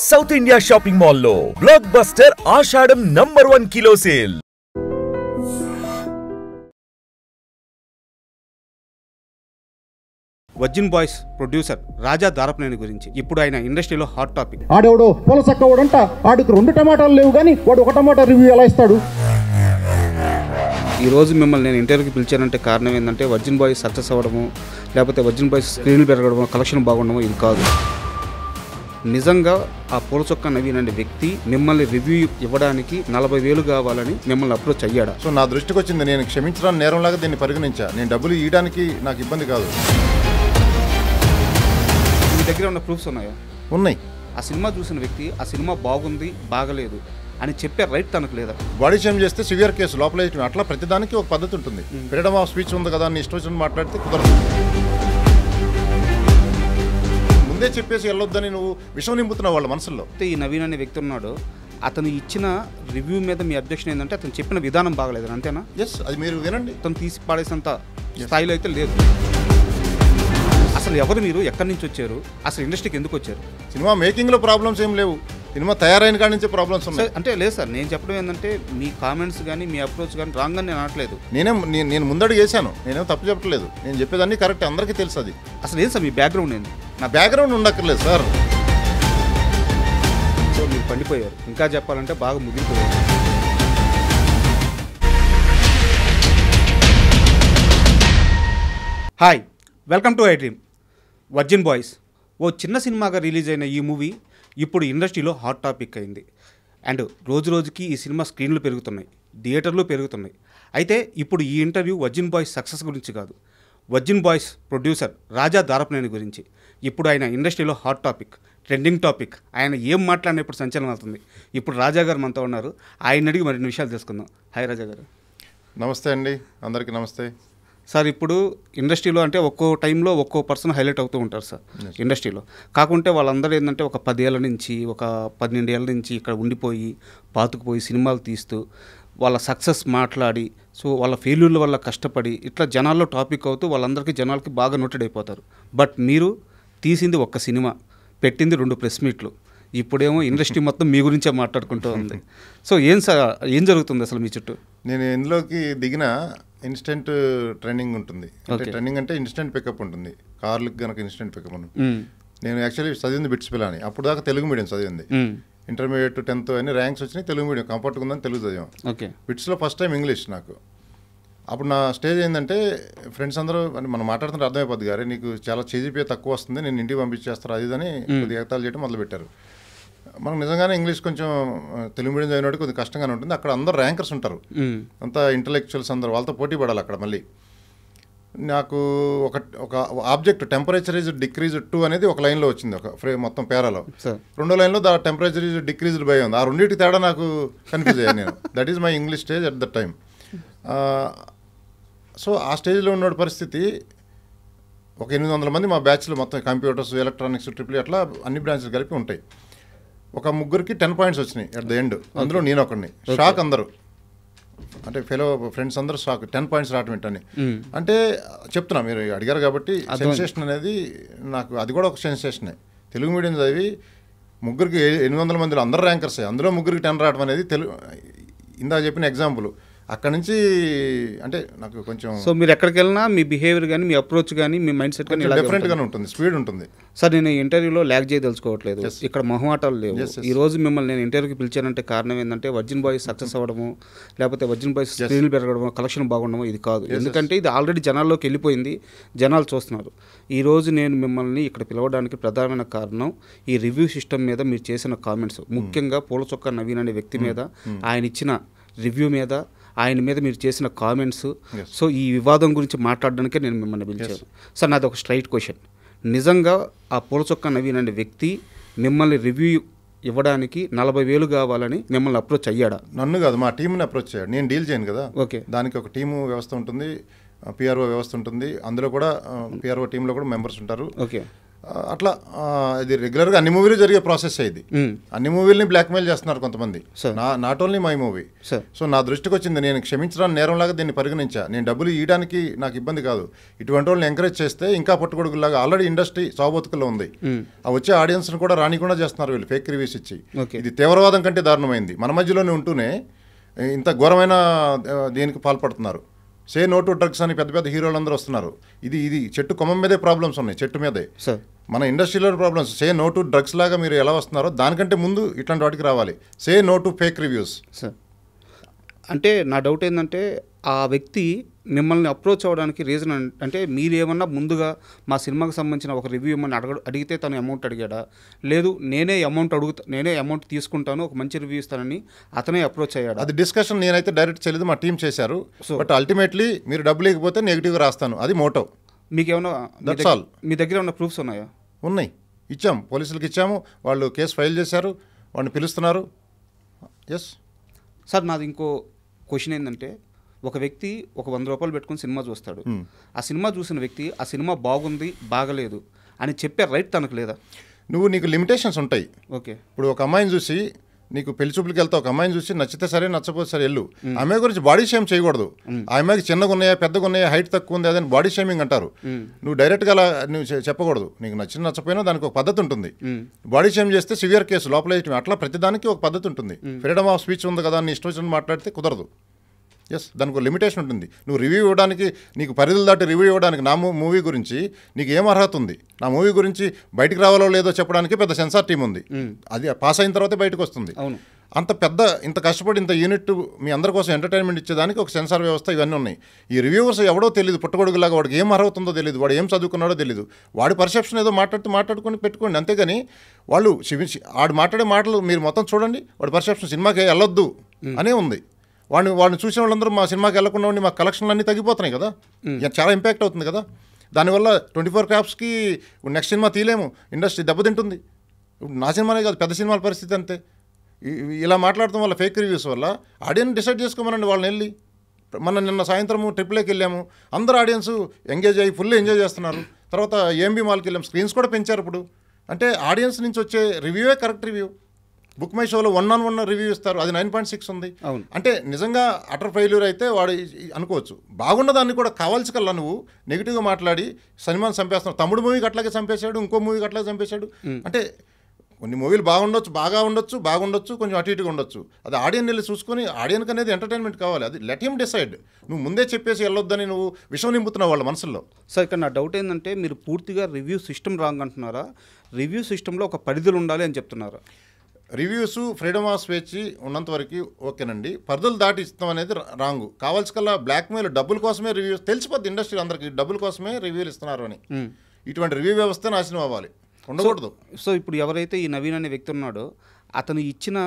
South India shopping mall లో blockbuster Ashadham #1 kilo sale. Virgin Boys producer Raja Darapaneni గురించి ఇప్పుడు ఆయన ఇండస్ట్రీలో హాట్ టాపిక్. ఆడెవడో పొలసక్కవాడంట, ఆడికి 2 టమాటాలు లేవు కానీ వాడు 1 టమాటా రివ్యూ ఎలా ఇస్తాడు? ఈ రోజు మిమ్మల్ని నేను ఇంటర్వ్యూకి పిలిచానంటే కారణం ఏంటంటే వర్జిన్ బాయ్స్ సక్సెస్ అవ్వడము, లేకపోతే వర్జిన్ బాయ్స్ స్క్రీన్లు పెరగడము, కలెక్షన్ బాగుండము ఇది కాదు. నిజంగా ఆ పూల చొక్క నవీన్ అనే వ్యక్తి మిమ్మల్ని రివ్యూ ఇవ్వడానికి 40,000 కావాలని మిమ్మల్ని అప్రోచ్ అయ్యాడా? సో నా దృష్టికి వచ్చింది, నేను క్షమించడానికి నేరంలాగా దీన్ని పరిగణించా. నేను డబ్బులు ఇవ్వడానికి నాకు ఇబ్బంది కాదు. మీ దగ్గర ఉన్న ప్రూఫ్స్ ఉన్నాయా? ఉన్నాయి. ఆ సినిమా చూసిన వ్యక్తి ఆ సినిమా బాగుంది బాగలేదు అని చెప్పే రైట్ తనకు లేదా? బాడీ షేమ్ చేస్తే సివియర్ కేసు లోపల వేయటం. అట్లా ప్రతిదానికి ఒక పద్ధతి ఉంటుంది. ఫ్రీడమ్ ఆఫ్ స్పీచ్ ఉంది కదా అని ఇష్టం వచ్చినట్టు మాట్లాడితే కుదరదు. ముందే చెప్పేసి వెళ్ళొద్దని నువ్వు విషయం నింపుతున్నావు వాళ్ళ మనసుల్లో. ఈ నవీన్ అనే వ్యక్తి ఉన్నాడు, అతను ఇచ్చిన రివ్యూ మీద మీ అబ్జెక్షన్ ఏంటంటే అతను చెప్పిన విధానం బాగలేదు అంతేనా? ఎస్, అది మీరు వినండి. అతను తీసి పాడేసంత స్థాయిలో అయితే లేదు. అసలు ఎవరు మీరు, ఎక్కడి నుంచి వచ్చారు, అసలు ఇండస్ట్రీకి ఎందుకు వచ్చారు? సినిమా మేకింగ్లో ప్రాబ్లమ్స్ ఏం లేవు, సినిమా తయారైన కాడి నుంచే ప్రాబ్లమ్స్ ఉన్నాయి. అంటే లేదు సార్, నేను చెప్పడం ఏంటంటే మీ కామెంట్స్ కానీ మీ అప్రోచ్ కానీ రాంగ్ అని నేను అనట్లేదు. నేను ముందడుగు వేసాను, నేనేం తప్పు చెప్పట్లేదు. నేను చెప్పేదాన్ని కరెక్ట్, అందరికీ తెలుసు అది. అసలు ఏం సార్ మీ బ్యాక్గ్రౌండ్ ఏంది? నా బ్యాక్గ్రౌండ్ ఉండక్కర్లేదు సార్. సో మీరు పండిపోయారు, ఇంకా చెప్పాలంటే బాగా ముగిపోయారు. Hi, welcome to I Dream. Virgin Boys ఓ చిన్న సినిమాగా రిలీజ్ అయిన ఈ మూవీ ఇప్పుడు ఇండస్ట్రీలో హాట్ టాపిక్ అయింది. అండ్ రోజు రోజుకి ఈ సినిమా స్క్రీన్లు పెరుగుతున్నాయి, థియేటర్లు పెరుగుతున్నాయి. అయితే ఇప్పుడు ఈ ఇంటర్వ్యూ వర్జిన్ బాయ్స్ సక్సెస్ గురించి కాదు, virgin Boys producer Raja Darapaneni గురించి. ఇప్పుడు ఆయన ఇండస్ట్రీలో హాట్ టాపిక్, ట్రెండింగ్ టాపిక్. ఆయన ఏం మాట్లాడినప్పుడు సంచలనం అవుతుంది. ఇప్పుడు రాజా గారు మనతో ఉన్నారు, ఆయన అడిగి మరిన్ని విషయాలు తెలుసుకుందాం. హాయ్ రాజా గారు. నమస్తే అండి, అందరికీ నమస్తే సార్. ఇప్పుడు ఇండస్ట్రీలో అంటే ఒక్కో టైంలో ఒక్కో పర్సన్ హైలైట్ అవుతూ ఉంటారు సార్ ఇండస్ట్రీలో. కాకుంటే వాళ్ళందరూ ఏంటంటే ఒక 10 ఏళ్ళ నుంచి, ఒక 12 ఏళ్ళ నుంచి ఇక్కడ ఉండిపోయి పాతుకుపోయి సినిమాలు తీస్తూ వాళ్ళ సక్సెస్ మాట్లాడి, సో వాళ్ళ ఫెయిల్యూర్ల వల్ల కష్టపడి ఇట్లా జనాల్లో టాపిక్ అవుతూ వాళ్ళందరికీ జనాలకి బాగా నోటెడ్ అయిపోతారు. బట్ మీరు తీసింది ఒక్క సినిమా, పెట్టింది 2 ప్రెస్ మీట్లు. ఇప్పుడేమో ఇండస్ట్రీ మొత్తం మీ గురించే మాట్లాడుకుంటూ ఉంది. సో ఏం జరుగుతుంది అసలు మీ చుట్టూ? నేను ఇందులోకి దిగిన ఇన్స్టెంట్ ట్రైనింగ్ ఉంటుంది. అంటే ట్రైనింగ్ అంటే ఇన్స్టెంట్ పికప్ ఉంటుంది. కార్లకు కనుక ఇన్స్టెంట్ పికప్ ఉంటుంది. నేను యాక్చువల్లీ చదివింది బిట్స్ పిల్లని, అప్పుడు దాకా తెలుగు మీడియం చదివింది. ఇంటర్మీడియట్ 10th అన్ని ర్యాంక్స్ వచ్చినాయి, తెలుగు మీడియం కంఫర్ట్గా ఉందని తెలుగు చదివాం. బిట్స్లో ఫస్ట్ టైం ఇంగ్లీష్ నాకు. అప్పుడు నా స్టేజ్ ఏంటంటే ఫ్రెండ్స్ అందరూ మనం మాట్లాడుతుంటే అర్థమైపోద్ది, గారే నీకు చాలా చేజిపే తక్కువ వస్తుంది, నేను ఇంటికి పంపించేస్తారు అది అని కొద్దిగా ఎగతాలు చేయడం మొదలుపెట్టారు. మనకు నిజంగానే ఇంగ్లీష్ కొంచెం తెలుగు మీడియం చదివినట్టు కొద్దిగా కష్టంగానే ఉంటుంది. అక్కడ అందరూ ర్యాంకర్స్ ఉంటారు, అంతా ఇంటలెక్చువల్స్ అందరూ, వాళ్ళతో పోటీ పడాలి అక్కడ. మళ్ళీ నాకు ఒక object temperature is decreased to అనేది ఒక లైన్లో వచ్చింది, ఒక మొత్తం పేరాలో. రెండో లైన్లో the temperature is decreased by ఉంది. ఆ రెండింటికి తేడా నాకు కన్ఫ్యూజ్ అయ్యాను నేను. That is my English stage at the time. So ఆ స్టేజ్లో ఉన్న పరిస్థితి, ఒక 800 మంది మా బ్యాచ్లో మొత్తం కంప్యూటర్స్, ఎలక్ట్రానిక్స్, ట్రిపుల్ అట్లా అన్ని బ్రాంచెస్ కలిపి ఉంటాయి. ఒక ముగ్గురికి 10 పాయింట్స్ వచ్చినాయి అట్ ద ఎండ్. అందులో నేను ఒకడిని. షాక్ అందరూ, అంటే ఫెలో ఫ్రెండ్స్ అందరూ షాక్, 10 పాయింట్స్ రావటం ఏంటని. అంటే చెప్తున్నా, మీరు అడిగారు కాబట్టి సెన్సేషన్ అనేది నాకు అది కూడా ఒక సెన్సేషనే. తెలుగు మీడియం చదివి ముగ్గురికి 800 మందిలో అందరూ ర్యాంకర్సే, అందులో ముగ్గురికి 10 రావడం అనేది ఇందాక చెప్పిన ఎగ్జాంపుల్. అక్కడ నుంచి అంటే నాకు కొంచెం, సో మీరు ఎక్కడికి వెళ్ళినా మీ బిహేవియర్ కానీ, మీ అప్రోచ్ కానీ, మీ మైండ్ సెట్ కానీ డిఫరెంట్గానే ఉంటుంది, స్పీడ్ ఉంటుంది. సార్ నేను ఇంటర్వ్యూలో ల్యాగ్ చేయదలుచుకోవట్లేదు, ఇక్కడ మొహమాటాలు లేవు. ఈ రోజు మిమ్మల్ని నేను ఇంటర్వ్యూకి పిలిచానంటే కారణం ఏంటంటే వర్జిన్ బాయ్స్ సక్సెస్ అవ్వడము, లేకపోతే వర్జిన్ బాయ్స్ స్క్రీన్లు పెరగడము, కలెక్షన్ బాగుండము ఇది కాదు. ఎందుకంటే ఇది ఆల్రెడీ జనాల్లోకి వెళ్ళిపోయింది, జనాలు చూస్తున్నారు. ఈరోజు నేను మిమ్మల్ని ఇక్కడ పిలవడానికి ప్రధానమైన కారణం ఈ రివ్యూ సిస్టమ్ మీద మీరు చేసిన కామెంట్స్, ముఖ్యంగా పూల చొక్క నవీన్ అనే వ్యక్తి మీద, ఆయన ఇచ్చిన రివ్యూ మీద, ఆయన మీద మీరు చేసిన కామెంట్స్. సో ఈ వివాదం గురించి మాట్లాడడానికే నేను మిమ్మల్ని పిలిచాను. సార్ నాది ఒక స్ట్రైట్ క్వశ్చన్, నిజంగా ఆ పూల చొక్క నవీన్ అనే వ్యక్తి మిమ్మల్ని రివ్యూ ఇవ్వడానికి 40,000 కావాలని మిమ్మల్ని అప్రోచ్ అయ్యాడా? నన్ను కాదు, మా టీంని అప్రోచ్ అయ్యాడు. నేను డీల్ చేయను కదా. ఓకే, దానికి ఒక టీము వ్యవస్థ ఉంటుంది, పిఆర్ఓ వ్యవస్థ ఉంటుంది. అందులో కూడా పిఆర్ఓ టీంలో కూడా మెంబర్స్ ఉంటారు. ఓకే, అట్లా ఇది రెగ్యులర్గా అన్ని మూవీలు జరిగే ప్రాసెస్ ఇది. అన్ని మూవీలని బ్లాక్మెయిల్ చేస్తున్నారు కొంతమంది, not only my movie. So నా దృష్టికి వచ్చింది, నేను క్షమించడానికి నేరంలాగా దీన్ని పరిగణించా. నేను డబ్బులు ఇవ్వడానికి నాకు ఇబ్బంది కాదు, ఇటువంటి వాళ్ళని ఎంకరేజ్ చేస్తే ఇంకా పుట్టగొడుగులాగా ఆల్రెడీ ఇండస్ట్రీ సాబోతుకల్లో ఉంది. ఆ వచ్చే ఆడియన్స్ని కూడా రానికుండా చేస్తున్నారు వీళ్ళు ఫేక్ రివ్యూస్ ఇచ్చి. ఇది తీవ్రవాదం కంటే దారుణమైంది. మన మధ్యలోనే ఉంటూనే ఇంత ఘోరమైన దీనికి పాల్పడుతున్నారు. సే నో టు డ్రగ్స్ అని పెద్ద పెద్ద హీరోలు అందరూ వస్తున్నారు. ఇది చెట్టు కొమ్మ మీదే ప్రాబ్లమ్స్ ఉన్నాయి, చెట్టు మీదే మన ఇండస్ట్రీలో problems. Say no to drugs లాగా మీరు ఎలా వస్తున్నారో దానికంటే ముందు ఇట్లాంటి వాటికి రావాలి. Say no to fake reviews. Sir అంటే నా డౌట్ ఏంటంటే ఆ వ్యక్తి మిమ్మల్ని అప్రోచ్ అవ్వడానికి రీజన్ అంటే మీరు ఏమన్నా ముందుగా మా సినిమాకి సంబంధించిన ఒక రివ్యూ ఏమన్నా అడిగితే తను అమౌంట్ అడిగాడా, లేదు నేనే అమౌంట్ తీసుకుంటాను ఒక మంచి రివ్యూ ఇస్తానని అతనే అప్రోచ్ అయ్యాడు? అది డిస్కషన్ నేనైతే డైరెక్ట్ చేయలేదు, మా టీం చేశారు. బట్ అల్టిమేట్లీ మీరు డబ్బులు లేకపోతే నెగిటివ్గా రాస్తాను, అది మోటో. మీకేమన్నా దట్స్ ఆల్. మీ దగ్గర ఏమన్నా ప్రూఫ్స్ ఉన్నాయా? ఉన్నాయి, ఇచ్చాము, పోలీసులకు ఇచ్చాము, వాళ్ళు కేసు ఫైల్ చేశారు, వాళ్ళని పిలుస్తున్నారు. ఎస్ సార్ నాది ఇంకో క్వశ్చన్ ఏంటంటే, ఒక వ్యక్తి ఒక 100 రూపాయలు పెట్టుకుని సినిమా చూస్తాడు. ఆ సినిమా చూసిన వ్యక్తి ఆ సినిమా బాగుంది బాగలేదు అని చెప్పే రైట్ తనకు లేదా? నీకు లిమిటేషన్స్ ఉంటాయి. ఓకే, ఇప్పుడు ఒక అమ్మాయిని చూసి నీకు పెళ్లి చూపులకి వెళ్తావు, ఒక అమ్మాయిని చూసి నచ్చితే సరే నచ్చపోతే సరే వెళ్ళు. ఆ అమ్మాయి గురించి బాడీ షేమ్ చేయకూడదు. ఆ అమ్మాయికి చిన్నగా ఉన్నాయా పెద్దగా ఉన్నాయా హైట్ తక్కువ ఉంది అదని బాడీ షేమింగ్ అంటారు. నువ్వు డైరెక్ట్గా అలా నువ్వు చెప్పకూడదు. నీకు నచ్చపోయినా దానికి ఒక పద్ధతి ఉంటుంది. బాడీ షేమ్ చేస్తే సివియర్ కేసు లోపల వేయటం, అట్లా ప్రతిదానికి ఒక పద్ధతి ఉంటుంది. ఫ్రీడమ్ ఆఫ్ స్పీచ్ ఉంది కదా, నీ ఇష్టం వచ్చినట్టు మాట్లాడితే కుదరదు. ఎస్, దానికి ఒక లిమిటేషన్ ఉంటుంది. నువ్వు రివ్యూ ఇవ్వడానికి, నీకు పరిధులు దాటి రివ్యూ ఇవ్వడానికి నా మూవీ గురించి నీకు ఏం అర్హత ఉంది? నా మూవీ గురించి బయటకు రావాలో లేదో చెప్పడానికి పెద్ద సెన్సార్ టీం ఉంది. అది పాస్ అయిన తర్వాతే బయటకు వస్తుంది. ఇంత కష్టపడి ఇంత యూనిట్ మీ అందరి కోసం ఎంటర్టైన్మెంట్ ఇచ్చేదానికి ఒక సెన్సార్ వ్యవస్థ, ఇవన్నీ ఉన్నాయి. ఈ రివ్యూవర్స్ ఎవడో తెలియదు, పుట్టగొడుగులాగా వాడికి ఏం అర్హత ఉందో తెలియదు, వాడు ఏం చదువుకున్నాడో తెలియదు, వాడి పర్సెప్షన్ ఏదో మాట్లాడుకొని పెట్టుకోండి. అంతేగాని వాళ్ళు వాడు మాట్లాడే మాటలు మీరు మొత్తం చూడండి, వాడి పర్సెప్షన్ సినిమాకి వెళ్ళొద్దు అనే ఉంది. వాడిని చూసిన వాళ్ళందరూ మా సినిమాకి వెళ్ళకుండా ఉండి మా కలెక్షన్లు అన్నీ తగ్గిపోతున్నాయి కదా, చాలా ఇంపాక్ట్ అవుతుంది కదా. దానివల్ల 24 క్రాప్స్కి నెక్స్ట్ సినిమా తీయలేము, ఇండస్ట్రీ దెబ్బతింటుంది. నా సినిమానే కాదు, పెద్ద సినిమాల పరిస్థితి అంతే. ఇలా మాట్లాడటం వల్ల ఫేక్ రివ్యూస్ వల్ల ఆడియన్స్ డిసైడ్ చేసుకోమనండి వాళ్ళని వెళ్ళి. నిన్న సాయంత్రము ట్రిప్లేకి వెళ్ళాము, అందరూ ఆడియన్స్ ఎంగేజ్ అయ్యి ఫుల్ ఎంజాయ్ చేస్తున్నారు. తర్వాత ఏఎంబీ మాల్కి వెళ్ళాము, స్క్రీన్స్ కూడా పెంచారు ఇప్పుడు. అంటే ఆడియన్స్ నుంచి వచ్చే రివ్యూవే కరెక్ట్ రివ్యూ. బుక్ మై షోలో 1-on-1 రివ్యూ ఇస్తారు, అది 9.6 ఉంది. అంటే నిజంగా అటర్ ఫెయిల్యూర్ అయితే వాడు అనుకోవచ్చు. బాగున్నదాన్ని కూడా కావాల్సికల్లా నువ్వు నెగిటివ్గా మాట్లాడి సినిమాని చంపేస్తున్నావు. తమ్ముడు మూవీకి అట్లాగే చంపేశాడు, ఇంకో మూవీకి అట్లాగే చంపేశాడు. అంటే కొన్ని మూవీలు బాగుండొచ్చు, కొంచెం అటు ఇటుగా ఉండొచ్చు. అది ఆడియన్ వెళ్ళి చూసుకొని, ఆడియన్కి అనేది ఎంటర్టైన్మెంట్ కావాలి, అది లెట్ హిమ్ డిసైడ్. నువ్వు ముందే చెప్పేసి వెళ్ళొద్దని నువ్వు విషయం నింపుతున్నావు వాళ్ళ మనసుల్లో. సో ఇక్కడ నా డౌట్ ఏంటంటే, మీరు పూర్తిగా రివ్యూ సిస్టమ్ రాంగ్ అంటున్నారా, రివ్యూ సిస్టంలో ఒక పరిధులు ఉండాలి అని చెప్తున్నారా? రివ్యూస్ ఫ్రీడమ్ ఆఫ్ స్పీచ్ ఉన్నంత వరకు ఓకేనండి, పరిధులు దాటి ఇస్తాం అనేది రాంగు. కావాల్సికల్లా బ్లాక్మెయిల్, డబ్బుల కోసమే రివ్యూస్, తెలిసిపోద్ది ఇండస్ట్రీ అందరికీ డబ్బుల కోసమే రివ్యూలు ఇస్తున్నారు అని. ఇటువంటి రివ్యూ వ్యవస్థ నాశనం అవ్వాలి, ఉండకూడదు. సో ఇప్పుడు ఎవరైతే ఈ నవీన్ అనే వ్యక్తి ఉన్నాడో, అతను ఇచ్చిన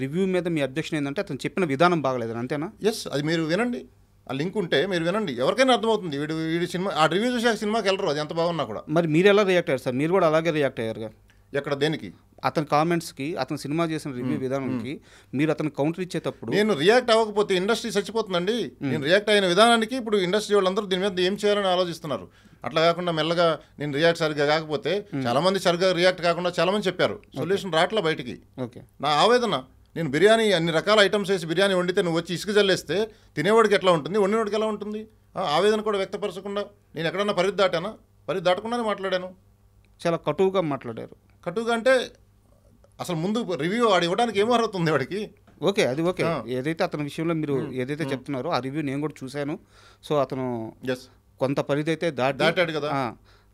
రివ్యూ మీద మీ అబ్జెక్షన్ ఏంటంటే అతను చెప్పిన విధానం బాగలేదని, అంతేనా? ఎస్, అది మీరు వినండి, ఆ లింక్ ఉంటే మీరు వినండి, ఎవరికైనా అర్థమవుతుంది. వీడి సినిమా ఆ రివ్యూ చూసాక సినిమాకి వెళ్ళరు, అది ఎంత బాగున్నా కూడా. మరి మీరు ఎలా రియాక్ట్ అయ్యారు సార్? మీరు కూడా అలాగే రియాక్ట్ అయ్యారుగా. ఎక్కడ, దేనికి? అతని కామెంట్స్కి, అతను సినిమా చేసిన రివ్యూ విధానానికి మీరు అతను కౌంటర్ ఇచ్చేటప్పుడు. నేను రియాక్ట్ అవ్వకపోతే ఇండస్ట్రీ చచ్చిపోతుందండి. నేను రియాక్ట్ అయిన విధానానికి ఇప్పుడు ఇండస్ట్రీ వాళ్ళందరూ దీని మీద ఏం చేయాలని ఆలోచిస్తున్నారు. అట్లా కాకుండా మెల్లగా నేను రియాక్ట్ సరిగ్గా కాకపోతే, చాలా మంది సరిగ్గా రియాక్ట్ కాకుండా చాలా మంది చెప్పారు, సొల్యూషన్ రావట్లే బయటికి. ఓకే, నా ఆవేదన, నేను బిర్యానీ అన్ని రకాల ఐటమ్స్ వేసి బిర్యానీ వండితే నువ్వు వచ్చి ఇసుక జల్లేస్తే తినేవాడికి ఎట్లా ఉంటుంది, వండినవాడికి ఎలా ఉంటుంది? ఆవేదన కూడా వ్యక్తపరచకుండా నేను ఎక్కడన్నా పరిధి దాటానా? పరిధి దాటకుండానే మాట్లాడాను. చాలా కటువుగా మాట్లాడారు. కటువుగా అంటే అసలు ముందు రివ్యూ వాడు ఇవ్వడానికి ఏమో అర్హత ఉంది వాడికి? ఓకే, అది ఓకే. ఏదైతే అతని విషయంలో మీరు ఏదైతే చెప్తున్నారో ఆ రివ్యూ నేను కూడా చూశాను. సో అతను కొంత పరిధి అయితే దాటాడు కదా.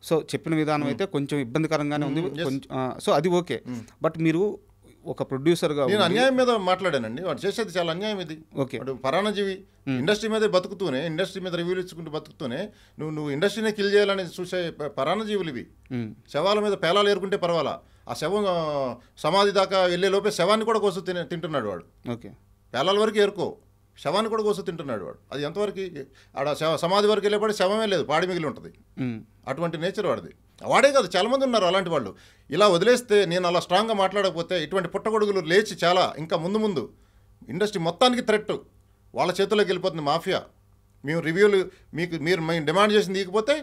సో చెప్పిన విధానం అయితే కొంచెం ఇబ్బందికరంగానే ఉంది కొంచెం. సో అది ఓకే. బట్ మీరు ఒక ప్రొడ్యూసర్గా, నేను అన్యాయం మీద మాట్లాడానండి. వాడు చేసేది చాలా అన్యాయం ఇది. ఓకే, వాడు పరాణజీవి, ఇండస్ట్రీ మీదే బతుకుతూనే, ఇండస్ట్రీ మీద రివ్యూలు ఇచ్చుకుంటూ బతుకుతూనే నువ్వు ఇండస్ట్రీనే కిల్ చేయాలని చూసే పరాణజీవులు ఇవి. శవాల మీద పేలాలు ఏరుకుంటే పర్వాలా, ఆ శవం సమాధి దాకా వెళ్ళే లోపే శవాన్ని కూడా కోసు తింటున్నాడు వాడు. ఓకే, పేలాల వరకు ఏరుకో, శవాన్ని కూడా కోసు తింటున్నాడు వాడు. అది ఎంతవరకు? ఆడ సమాధి వరకు వెళ్ళేపాటి శవమే లేదు, పాడి మిగిలి ఉంటుంది. అటువంటి నేచర్ వాడిది. వాడే కాదు, చాలామంది ఉన్నారు అలాంటి వాళ్ళు. ఇలా వదిలేస్తే, నేను అలా స్ట్రాంగ్గా మాట్లాడకపోతే ఇటువంటి పుట్టగొడుగులు లేచి చాలా ఇంకా ముందు ఇండస్ట్రీ మొత్తానికి థ్రెట్ వాళ్ళ చేతుల్లోకి వెళ్ళిపోతుంది. మాఫియా, మేము రివ్యూలు మీరు డిమాండ్ చేసింది ఇకపోతే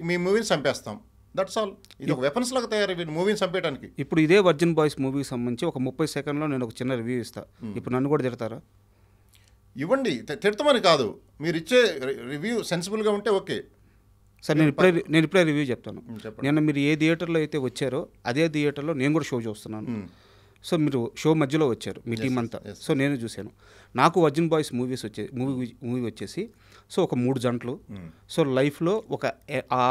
మీ మూవీని చంపేస్తాం, దట్స్ ఆల్. ఇది ఒక వెపన్స్ లాగా తయారైపోయింది మూవీని చంపేయడానికి. ఇప్పుడు ఇదే వర్జిన్ బాయ్స్ మూవీకి సంబంధించి ఒక 30 సెకండ్లో నేను ఒక చిన్న రివ్యూ ఇస్తాను. ఇప్పుడు నన్ను కూడా తిడతారా? ఇవ్వండి, తిడతామని కాదు, మీరు ఇచ్చే రివ్యూ సెన్సిబుల్గా ఉంటే ఓకే సార్. నేను ఇప్పుడే రివ్యూ చెప్తాను. నేను మీరు ఏ థియేటర్లో అయితే వచ్చారో అదే థియేటర్లో నేను కూడా షో చూస్తున్నాను. సో మీరు షో మధ్యలో వచ్చారు మీ టీం అంతా. సో నేను చూశాను. నాకు వర్జిన్ బాయ్స్ మూవీ వచ్చేసి సో ఒక 3 జంటలు. సో లైఫ్లో ఒక ఆ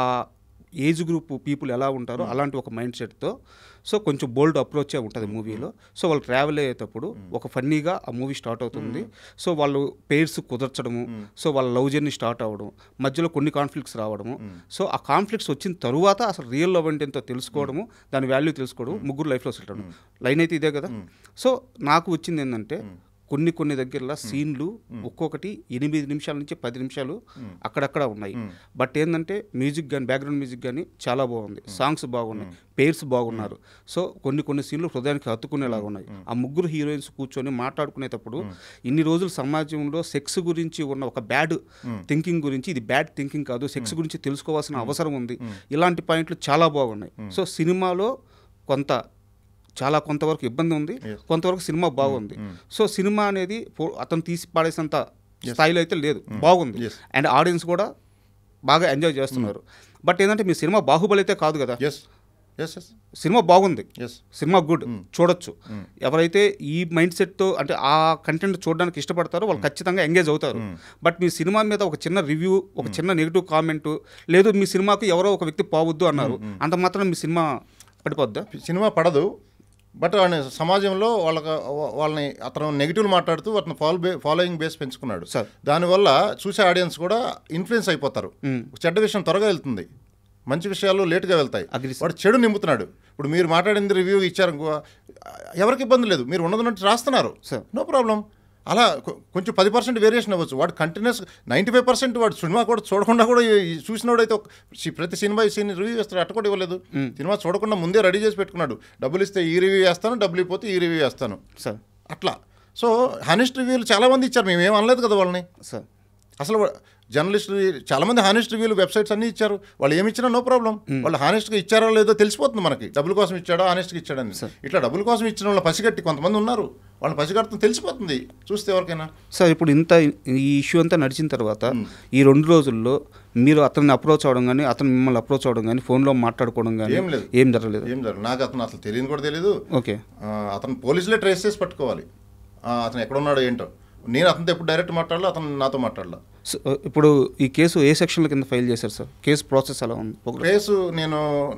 ఏజ్ గ్రూప్ పీపుల్ ఎలా ఉంటారో అలాంటి ఒక మైండ్ సెట్తో సో కొంచెం బోల్డ్ అప్రోచే ఉంటుంది మూవీలో. సో వాళ్ళు ట్రావెల్ అయ్యేటప్పుడు ఒక ఫన్నీగా ఆ మూవీ స్టార్ట్ అవుతుంది. సో వాళ్ళు పేర్స్ కుదర్చడము, సో వాళ్ళ లవ్ జర్నీ స్టార్ట్ అవ్వడం, మధ్యలో కొన్ని కాన్ఫ్లిక్ట్స్ రావడము. సో ఆ కాన్ఫ్లిక్ట్స్ వచ్చిన తరువాత అసలు రియల్ లవ్ అంటే ఎంతో తెలుసుకోవడము, దాని వాల్యూ తెలుసుకోవడం, ముగ్గురు లైఫ్లో సెటిల్ అవ్వడం. లైన్ అయితే ఇదే కదా. సో నాకు వచ్చింది ఏంటంటే కొన్ని దగ్గరలో సీన్లు ఒక్కొక్కటి 8 నిమిషాల నుంచి 10 నిమిషాలు అక్కడక్కడ ఉన్నాయి. బట్ ఏంటంటే మ్యూజిక్ కానీ బ్యాక్గ్రౌండ్ మ్యూజిక్ కానీ చాలా బాగుంది, సాంగ్స్ బాగున్నాయి, పేర్స్ బాగున్నారు. సో కొన్ని సీన్లు హృదయానికి హత్తుకునేలాగా ఉన్నాయి. ఆ ముగ్గురు హీరోయిన్స్ కూర్చొని మాట్లాడుకునేటప్పుడు ఇన్ని రోజులు సమాజంలో సెక్స్ గురించి ఉన్న ఒక బ్యాడ్ థింకింగ్ గురించి, ఇది బ్యాడ్ థింకింగ్ కాదు, సెక్స్ గురించి తెలుసుకోవాల్సిన అవసరం ఉంది, ఇలాంటి పాయింట్లు చాలా బాగున్నాయి. సో సినిమాలో కొంతవరకు ఇబ్బంది ఉంది, కొంతవరకు సినిమా బాగుంది. సో సినిమా అనేది అతను తీసి పాడేసినంత స్థాయిలో అయితే లేదు, బాగుంది. అండ్ ఆడియన్స్ కూడా బాగా ఎంజాయ్ చేస్తున్నారు. బట్ ఏంటంటే మీ సినిమా బాహుబలి అయితే కాదు కదా. సినిమా బాగుంది, సినిమా గుడ్, చూడొచ్చు. ఎవరైతే ఈ మైండ్ సెట్తో అంటే ఆ కంటెంట్ చూడడానికి ఇష్టపడతారో వాళ్ళు ఖచ్చితంగా ఎంగేజ్ అవుతారు. బట్ మీ సినిమా మీద ఒక చిన్న రివ్యూ, ఒక చిన్న నెగిటివ్ కామెంటు, లేదు మీ సినిమాకు ఎవరో ఒక వ్యక్తి పోవద్దు అన్నారు, అంత మాత్రం మీ సినిమా పడిపోద్దా? సినిమా పడదు. బట్ సమాజంలో వాళ్ళని అతను నెగిటివ్ మాట్లాడుతూ అతను ఫాలోయింగ్ బేస్ పెంచుకున్నాడు. దానివల్ల చూసే ఆడియన్స్ కూడా ఇన్ఫ్లుయెన్స్ అయిపోతారు. చెడ్డ విషయం త్వరగా వెళ్తుంది, మంచి విషయాలు లేటుగా వెళ్తాయి. వాడు చెడు నింపుతున్నాడు. ఇప్పుడు మీరు మాట్లాడింది రివ్యూ ఇచ్చారు, ఎవరికి ఇబ్బంది లేదు, మీరు ఉన్నదన్నట్టు రాస్తున్నారు, నో ప్రాబ్లం. అలా కొంచెం 10% వేరియేషన్ అవ్వచ్చు. వాడు కంటిన్యూస్ 95% వాడు సినిమా కూడా చూడకుండా కూడా చూసినోడైతే ప్రతి సినిమా రివ్యూ వేస్తాడు, అట్ట కూడా ఇవ్వలేదు. సినిమా చూడకుండా ముందే రెడీ చేసి పెట్టుకున్నాడు, డబ్బులు ఇస్తే ఈ రివ్యూ వేస్తాను, డబ్బులు ఇవ్వకపోతే ఈ రివ్యూ వేస్తాను సార్, అట్లా. సో హానెస్ట్ రివ్యూలు చాలామంది ఇచ్చారు, మేము ఏం అనలేదు కదా వాళ్ళని. సార్ అసలు జర్నలిస్టులు చాలామంది హానెస్ట్ రివ్యూలు వెబ్సైట్స్ అన్నీ ఇచ్చారు, వాళ్ళు ఏమి ఇచ్చినా నో ప్రాబ్లం. వాళ్ళు హానెస్ట్గా ఇచ్చారో లేదో తెలిసిపోతుంది మనకి, డబ్బుల కోసం ఇచ్చాడో హానెస్ట్గా ఇచ్చాడని. ఇట్లా డబ్బుల కోసం ఇచ్చిన వాళ్ళు పసిగట్టి కొంతమంది ఉన్నారు, వాళ్ళు పసిగట్టడం తెలిసిపోతుంది చూస్తే ఎవరికైనా. సార్ ఇప్పుడు ఈ ఇష్యూ అంతా నడిచిన తర్వాత ఈ 2 రోజుల్లో మీరు అతన్ని అప్రోచ్ అవ్వడం కానీ, అతను మిమ్మల్ని అప్రోచ్ అవ్వడం కానీ, ఫోన్లో మాట్లాడుకోవడం కానీ ఏం లేదు, ఏం జరగలేదు? నాకు అతను అసలు తెలియని కూడా తెలియదు. ఓకే, అతను పోలీసులే ట్రేస్ చేసి పట్టుకోవాలి, అతను ఎక్కడున్నాడో ఏంటో. నేను అతనితో ఎప్పుడు డైరెక్ట్ మాట్లాడాలి, అతను నాతో మాట్లాడాలి. ఇప్పుడు ఈ కేసు ఏ సెక్షన్ల కింద ఫైల్ చేశారు సార్? కేసు ప్రాసెస్ ఎలా ఉంది? కేసు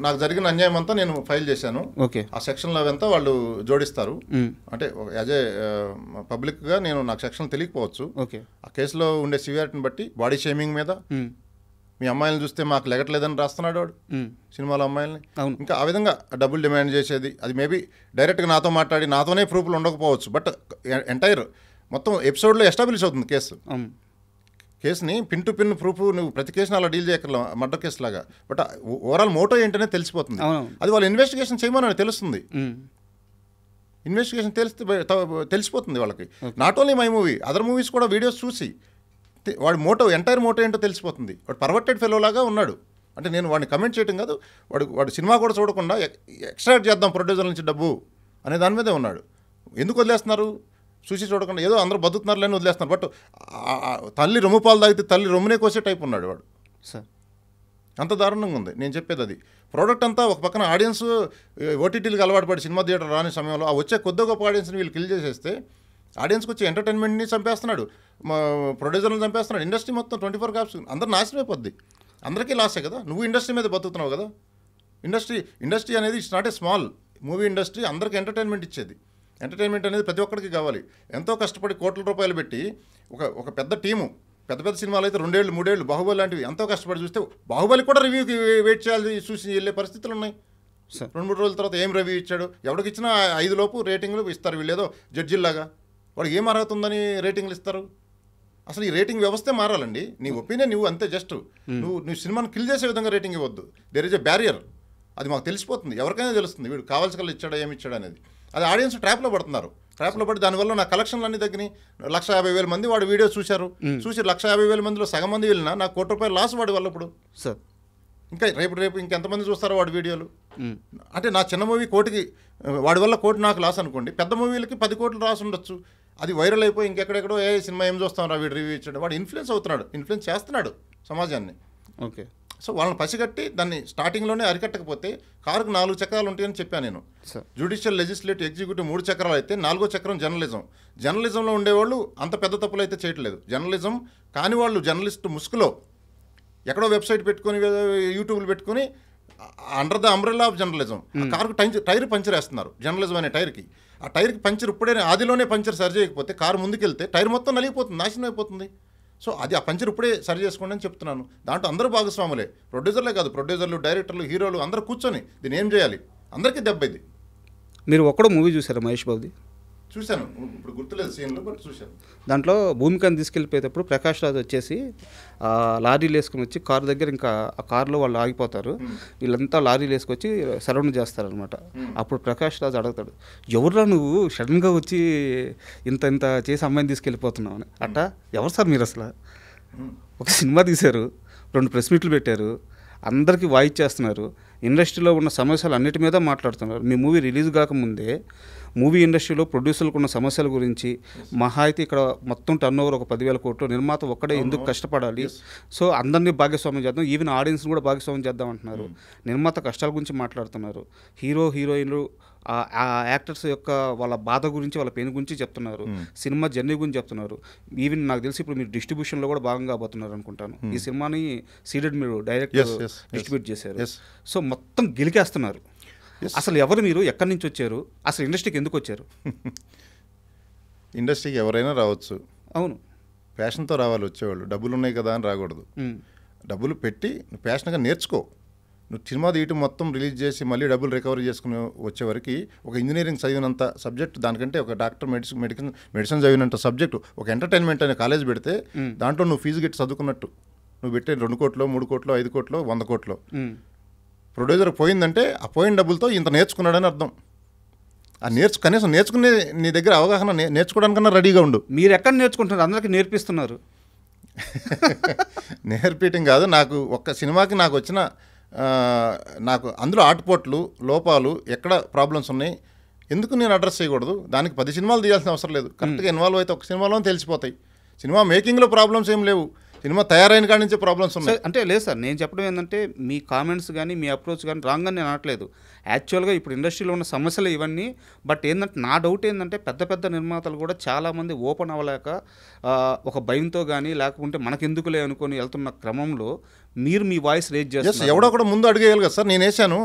నాకు జరిగిన అన్యాయం అంతా నేను ఫైల్ చేశాను. ఓకే, ఆ సెక్షన్లో అంతా వాళ్ళు జోడిస్తారు. అంటే యాజ్ ఏ పబ్లిక్గా నాకు సెక్షన్ తెలియకపోవచ్చు. ఓకే, ఆ కేసులో ఉండే సివియారిటీని బట్టి బాడీ షేమింగ్ మీద, మీ అమ్మాయిలను చూస్తే మాకు లెగట్లేదని రాస్తున్నాడు వాడు సినిమాలో అమ్మాయిలని. ఇంకా ఆ విధంగా డబ్బులు డిమాండ్ చేసేది, అది మేబీ డైరెక్ట్గా నాతో మాట్లాడి నాతోనే ప్రూఫ్లు ఉండకపోవచ్చు. బట్ ఎంటైర్ మొత్తం ఎపిసోడ్లో ఎస్టాబ్లిష్ అవుతుంది కేసుని పిన్ టు పిన్ ప్రూఫ్. నువ్వు ప్రతి కేసుని అలా డీల్ చేయగల మర్డర్ కేసు లాగా. బట్ ఓవరాల్ మోటో ఏంటనే తెలిసిపోతుంది. అది వాళ్ళు ఇన్వెస్టిగేషన్ చేయమని తెలుస్తుంది. ఇన్వెస్టిగేషన్ తెలిసిపోతుంది వాళ్ళకి. Not only my movie, other movies కూడా వీడియోస్ చూసి వాడి ఎంటైర్ మోటో ఏంటో తెలిసిపోతుంది. వాడు పర్వర్టెడ్ ఫెలో లాగా ఉన్నాడు. అంటే నేను వాడిని కమెంట్ చేయడం కాదు, వాడు సినిమా కూడా చూడకుండా ఎక్స్ట్రాక్ట్ చేద్దాం ప్రొడ్యూసర్ నుంచి డబ్బు అనే దాని మీదే ఉన్నాడు. ఎందుకు వదిలేస్తున్నారు? చూసి చూడకుండా ఏదో అందరూ బతుకుతున్నారు లేని వదిలేస్తున్నారు. బట్ తల్లి రొమ్ము పాలు తాగితే తల్లి రొమ్మునే కోసే టైప్ ఉన్నాడు వాడు సార్. అంత దారుణంగా ఉంది నేను చెప్పేది. అది ప్రోడక్ట్ అంతా ఒక పక్కన ఆడియన్స్ ఓటీటీలకు అలవాటు పడి సినిమా థియేటర్ రాని సమయంలో ఆ వచ్చే కొద్ది గొప్ప ఆడియన్స్ని వీళ్ళు కిల్ చేసేస్తే ఆడియన్స్కి వచ్చి ఎంటర్టైన్మెంట్ని చంపేస్తున్నాడు, ప్రొడ్యూసర్లను చంపేస్తున్నాడు. ఇండస్ట్రీ మొత్తం 24 కాప్స్ అందరూ నాశనం అయిపోద్ది. అందరికీ లాసే కదా, నువ్వు ఇండస్ట్రీ మీద బతుకుతున్నావు కదా. ఇండస్ట్రీ అనేది it's not a small movie industry, అందరికీ ఎంటర్టైన్మెంట్ ఇచ్చేది. ఎంటర్టైన్మెంట్ అనేది ప్రతి ఒక్కరికి కావాలి. ఎంతో కష్టపడి కోట్ల రూపాయలు పెట్టి ఒక పెద్ద టీము, పెద్ద సినిమాలు అయితే 2 ఏళ్ళు 3 ఏళ్ళు బాహుబలి లాంటివి ఎంతో కష్టపడి చూస్తే బాహుబలి కూడా రివ్యూకి వెయిట్ చేయాలి, చూసి వెళ్ళే పరిస్థితులు ఉన్నాయి. 2-3 రోజుల తర్వాత ఏం రివ్యూ ఇచ్చాడు, ఎవరికి ఇచ్చినా 5 లోపు రేటింగ్లు ఇస్తారు. వీళ్ళేదో జడ్జిల్లాగా వాడికి ఏం అర్హత ఉందని రేటింగ్లు ఇస్తారు. అసలు ఈ రేటింగ్ వ్యవస్థే మారాలండి. నీ ఒపీనియన్ నువ్వు అంతే, జస్ట్ నువ్వు సినిమాను కిల్ చేసే విధంగా రేటింగ్ ఇవ్వద్దు. దేర్ ఇస్ ఎ బ్యారియర్, అది మాకు తెలిసిపోతుంది, ఎవరికైనా తెలుస్తుంది వీడు కావాల్సిన ఇచ్చాడా ఏమి ఇచ్చాడా అనేది. అది ఆడియన్స్ ట్రాప్లో పడుతున్నారు. ట్రాప్లో పడి దానివల్ల నా కలెక్షన్లు అన్నీ తగ్గినాయి. 150,000 మంది వాడు వీడియో చూసి 150,000 మందిలో సగం మంది వెళ్ళినా నాకు ₹1 కోటి లాస్ వాడి వల్ల. ఇప్పుడు సార్ ఇంకా రేపు ఇంకెంతమంది చూస్తారో వాడి వీడియోలు. అంటే నా చిన్న మూవీ కోటికి, వాడి వల్ల కోటి నాకు లాస్ అనుకోండి, పెద్ద మూవీలకి 10 కోట్లు రాసి ఉండొచ్చు. అది వైరల్ అయిపోయి ఇంకెక్కడెక్కడో ఏ సినిమా ఏం చూస్తాం రా వీడు రివ్యూ ఇచ్చాడు, వాడు ఇన్ఫ్లుయెన్స్ అవుతున్నాడు, ఇన్ఫ్లుయెన్స్ చేస్తున్నాడు సమాజాన్ని. ఓకే. సో వాళ్ళని పసిగట్టి దాన్ని స్టార్టింగ్లోనే అరికట్టకపోతే కారుకు 4 చక్రాలు ఉంటాయని చెప్పాను నేను. జ్యుడిషియల్, లెజిస్లేటివ్, ఎగ్జిక్యూటివ్ 3 చక్రాలు అయితే 4వ చక్రం జర్నలిజం. జర్నలిజంలో ఉండేవాళ్ళు అంత పెద్ద తప్పులు అయితే చేయట్లేదు. జర్నలిజం కాని వాళ్ళు జర్నలిస్ట్ ముసుగులో ఎక్కడో వెబ్సైట్ పెట్టుకొని యూట్యూబ్లు పెట్టుకొని under the umbrella of journalism కారుకు టైర్ పంచర్ వేస్తున్నారు. జర్నలిజం అనే టైర్కి, ఆ టైర్కి పంచర్ ఇప్పుడే ఆదిలోనే పంచర్ సరి చేయకపోతే కారు ముందుకెళ్తే టైర్ మొత్తం నలిగిపోతుంది, నాశనం అయిపోతుంది. సో అది ఆ పంచర్ ఇప్పుడే సరి చేసుకోండి అని చెప్తున్నాను. దాంట్లో అందరూ భాగస్వాములే, ప్రొడ్యూసర్లే కాదు, ప్రొడ్యూసర్లు, డైరెక్టర్లు, హీరోలు అందరూ కూర్చొని దీన్ని ఏం చేయాలి, అందరికీ దెబ్బ ఇది. మీరు ఒక్కడో మూవీ చూసారా మహేష్ బాబుది? చూశాను, ఇప్పుడు గుర్తులేదు సీన్లో, బట్ చూశాను. దాంట్లో భూమికని తీసుకెళ్ళిపోయేటప్పుడు ప్రకాష్ రాజ్ వచ్చేసి లారీలు వేసుకుని వచ్చి కారు దగ్గర, ఇంకా ఆ కారులో వాళ్ళు ఆగిపోతారు, వీళ్ళంతా లారీలు వేసుకొచ్చి సరౌండ్ చేస్తారనమాట. అప్పుడు ప్రకాష్ రాజ్ అడుగుతాడు, ఎవరురా నువ్వు సడన్గా వచ్చి ఇంత చేసి అమ్మాయిని తీసుకెళ్ళిపోతున్నావు అని. అట్టా ఎవరు సార్ మీరు అసలు? ఒక సినిమా తీశారు, 2 ప్రెస్ మీట్లు పెట్టారు, అందరికీ వాయిస్ చేస్తున్నారు, ఇండస్ట్రీలో ఉన్న సమస్యలు అన్నిటి మీద మాట్లాడుతున్నారు. మీ మూవీ రిలీజ్ కాకముందే మూవీ ఇండస్ట్రీలో ప్రొడ్యూసర్లకు ఉన్న సమస్యల గురించి, మహా అయితే ఇక్కడ మొత్తం టర్నోవర్ ఒక 10,000 కోట్లు, నిర్మాత ఒక్కడే ఎందుకు కష్టపడాలి, సో అందరినీ భాగస్వామ్యం చేద్దాం, ఈవెన్ ఆడియన్స్ని కూడా భాగస్వామ్యం చేద్దాం అంటున్నారు. నిర్మాత కష్టాల గురించి మాట్లాడుతున్నారు, హీరోయిన్లు ఆ యాక్టర్స్ యొక్క వాళ్ళ బాధ గురించి, వాళ్ళ పెయిన్ గురించి చెప్తున్నారు, సినిమా జర్నీ గురించి చెప్తున్నారు. ఈవెన్ నాకు తెలిసి ఇప్పుడు మీరు డిస్ట్రిబ్యూషన్లో కూడా భాగంగా పోతున్నారు అనుకుంటాను. ఈ సినిమాని సీడెడ్ మీరు డైరెక్ట్ డిస్ట్రిబ్యూట్ చేశారు. సో మొత్తం గెలికేస్తున్నారు. అసలు ఎవరు మీరు, ఎక్కడి నుంచి వచ్చారు, అసలు ఇండస్ట్రీకి ఎందుకు వచ్చారు? ఇండస్ట్రీకి ఎవరైనా రావచ్చు, అవును, ప్యాషన్తో రావాలి వచ్చేవాళ్ళు. డబ్బులు ఉన్నాయి కదా అని రాకూడదు. డబ్బులు పెట్టి నువ్వు ప్యాషన్గా నేర్చుకో. నువ్వు సినిమా తీయటం మొత్తం రిలీజ్ చేసి మళ్ళీ డబ్బులు రికవరీ చేసుకుని వచ్చేవరకు ఒక ఇంజనీరింగ్ చదివినంత సబ్జెక్ట్, దానికంటే ఒక డాక్టర్ మెడిసిన్ చదివినంత సబ్జెక్టు, ఒక ఎంటర్టైన్మెంట్ అనే కాలేజ్ పెడితే దాంట్లో నువ్వు ఫీజు గట్టి చదువుకున్నట్టు. నువ్వు పెట్టే 2 కోట్లు, 3 కోట్లు, 5 కోట్లు, 100 కోట్లు ప్రొడ్యూసర్ పోయిందంటే ఆ పోయిన డబ్బులతో ఇంత నేర్చుకున్నాడని అర్థం. ఆ కనీసం నేర్చుకునే నీ దగ్గర అవగాహన నేర్చుకోవడానికన్నా రెడీగా ఉండు. మీరు ఎక్కడ నేర్చుకుంటున్నారు? అందరికీ నేర్పిస్తున్నారు. నేర్పించడం కాదు, నాకు ఒక్క సినిమాకి నాకు వచ్చిన నాకు అందులో ఆటుపోట్లు, లోపాలు, ఎక్కడ ప్రాబ్లమ్స్ ఉన్నాయి, ఎందుకు నేను అడ్రస్ చేయకూడదు? దానికి 10 సినిమాలు తీయాల్సిన అవసరం లేదు. కరెక్ట్గా ఇన్వాల్వ్ అయితే ఒక సినిమాలో తెలిసిపోతాయి. సినిమా మేకింగ్లో ప్రాబ్లమ్స్ ఏం లేవు, సినిమా తయారైన కాడి నుంచే ప్రాబ్లమ్స్ ఉన్నాయి. అంటే లేదు సార్, నేను చెప్పడం ఏంటంటే మీ కామెంట్స్ కానీ మీ అప్రోచ్ కానీ రాంగ్ అని నేను అనట్లేదు. యాక్చువల్గా ఇప్పుడు ఇండస్ట్రీలో ఉన్న సమస్యలు ఇవన్నీ. బట్ ఏంటంటే నా డౌట్ ఏంటంటే పెద్ద నిర్మాతలు కూడా చాలామంది ఓపెన్ అవ్వలేక ఒక భయంతో కానీ లేకుంటే మనకెందుకులే అనుకొని వెళ్తున్న క్రమంలో మీరు మీ వాయిస్ రేజ్ చేస్తారు. ఎవడో కూడా ముందు అడిగేయాలి కదా సార్, నేను వేసాను,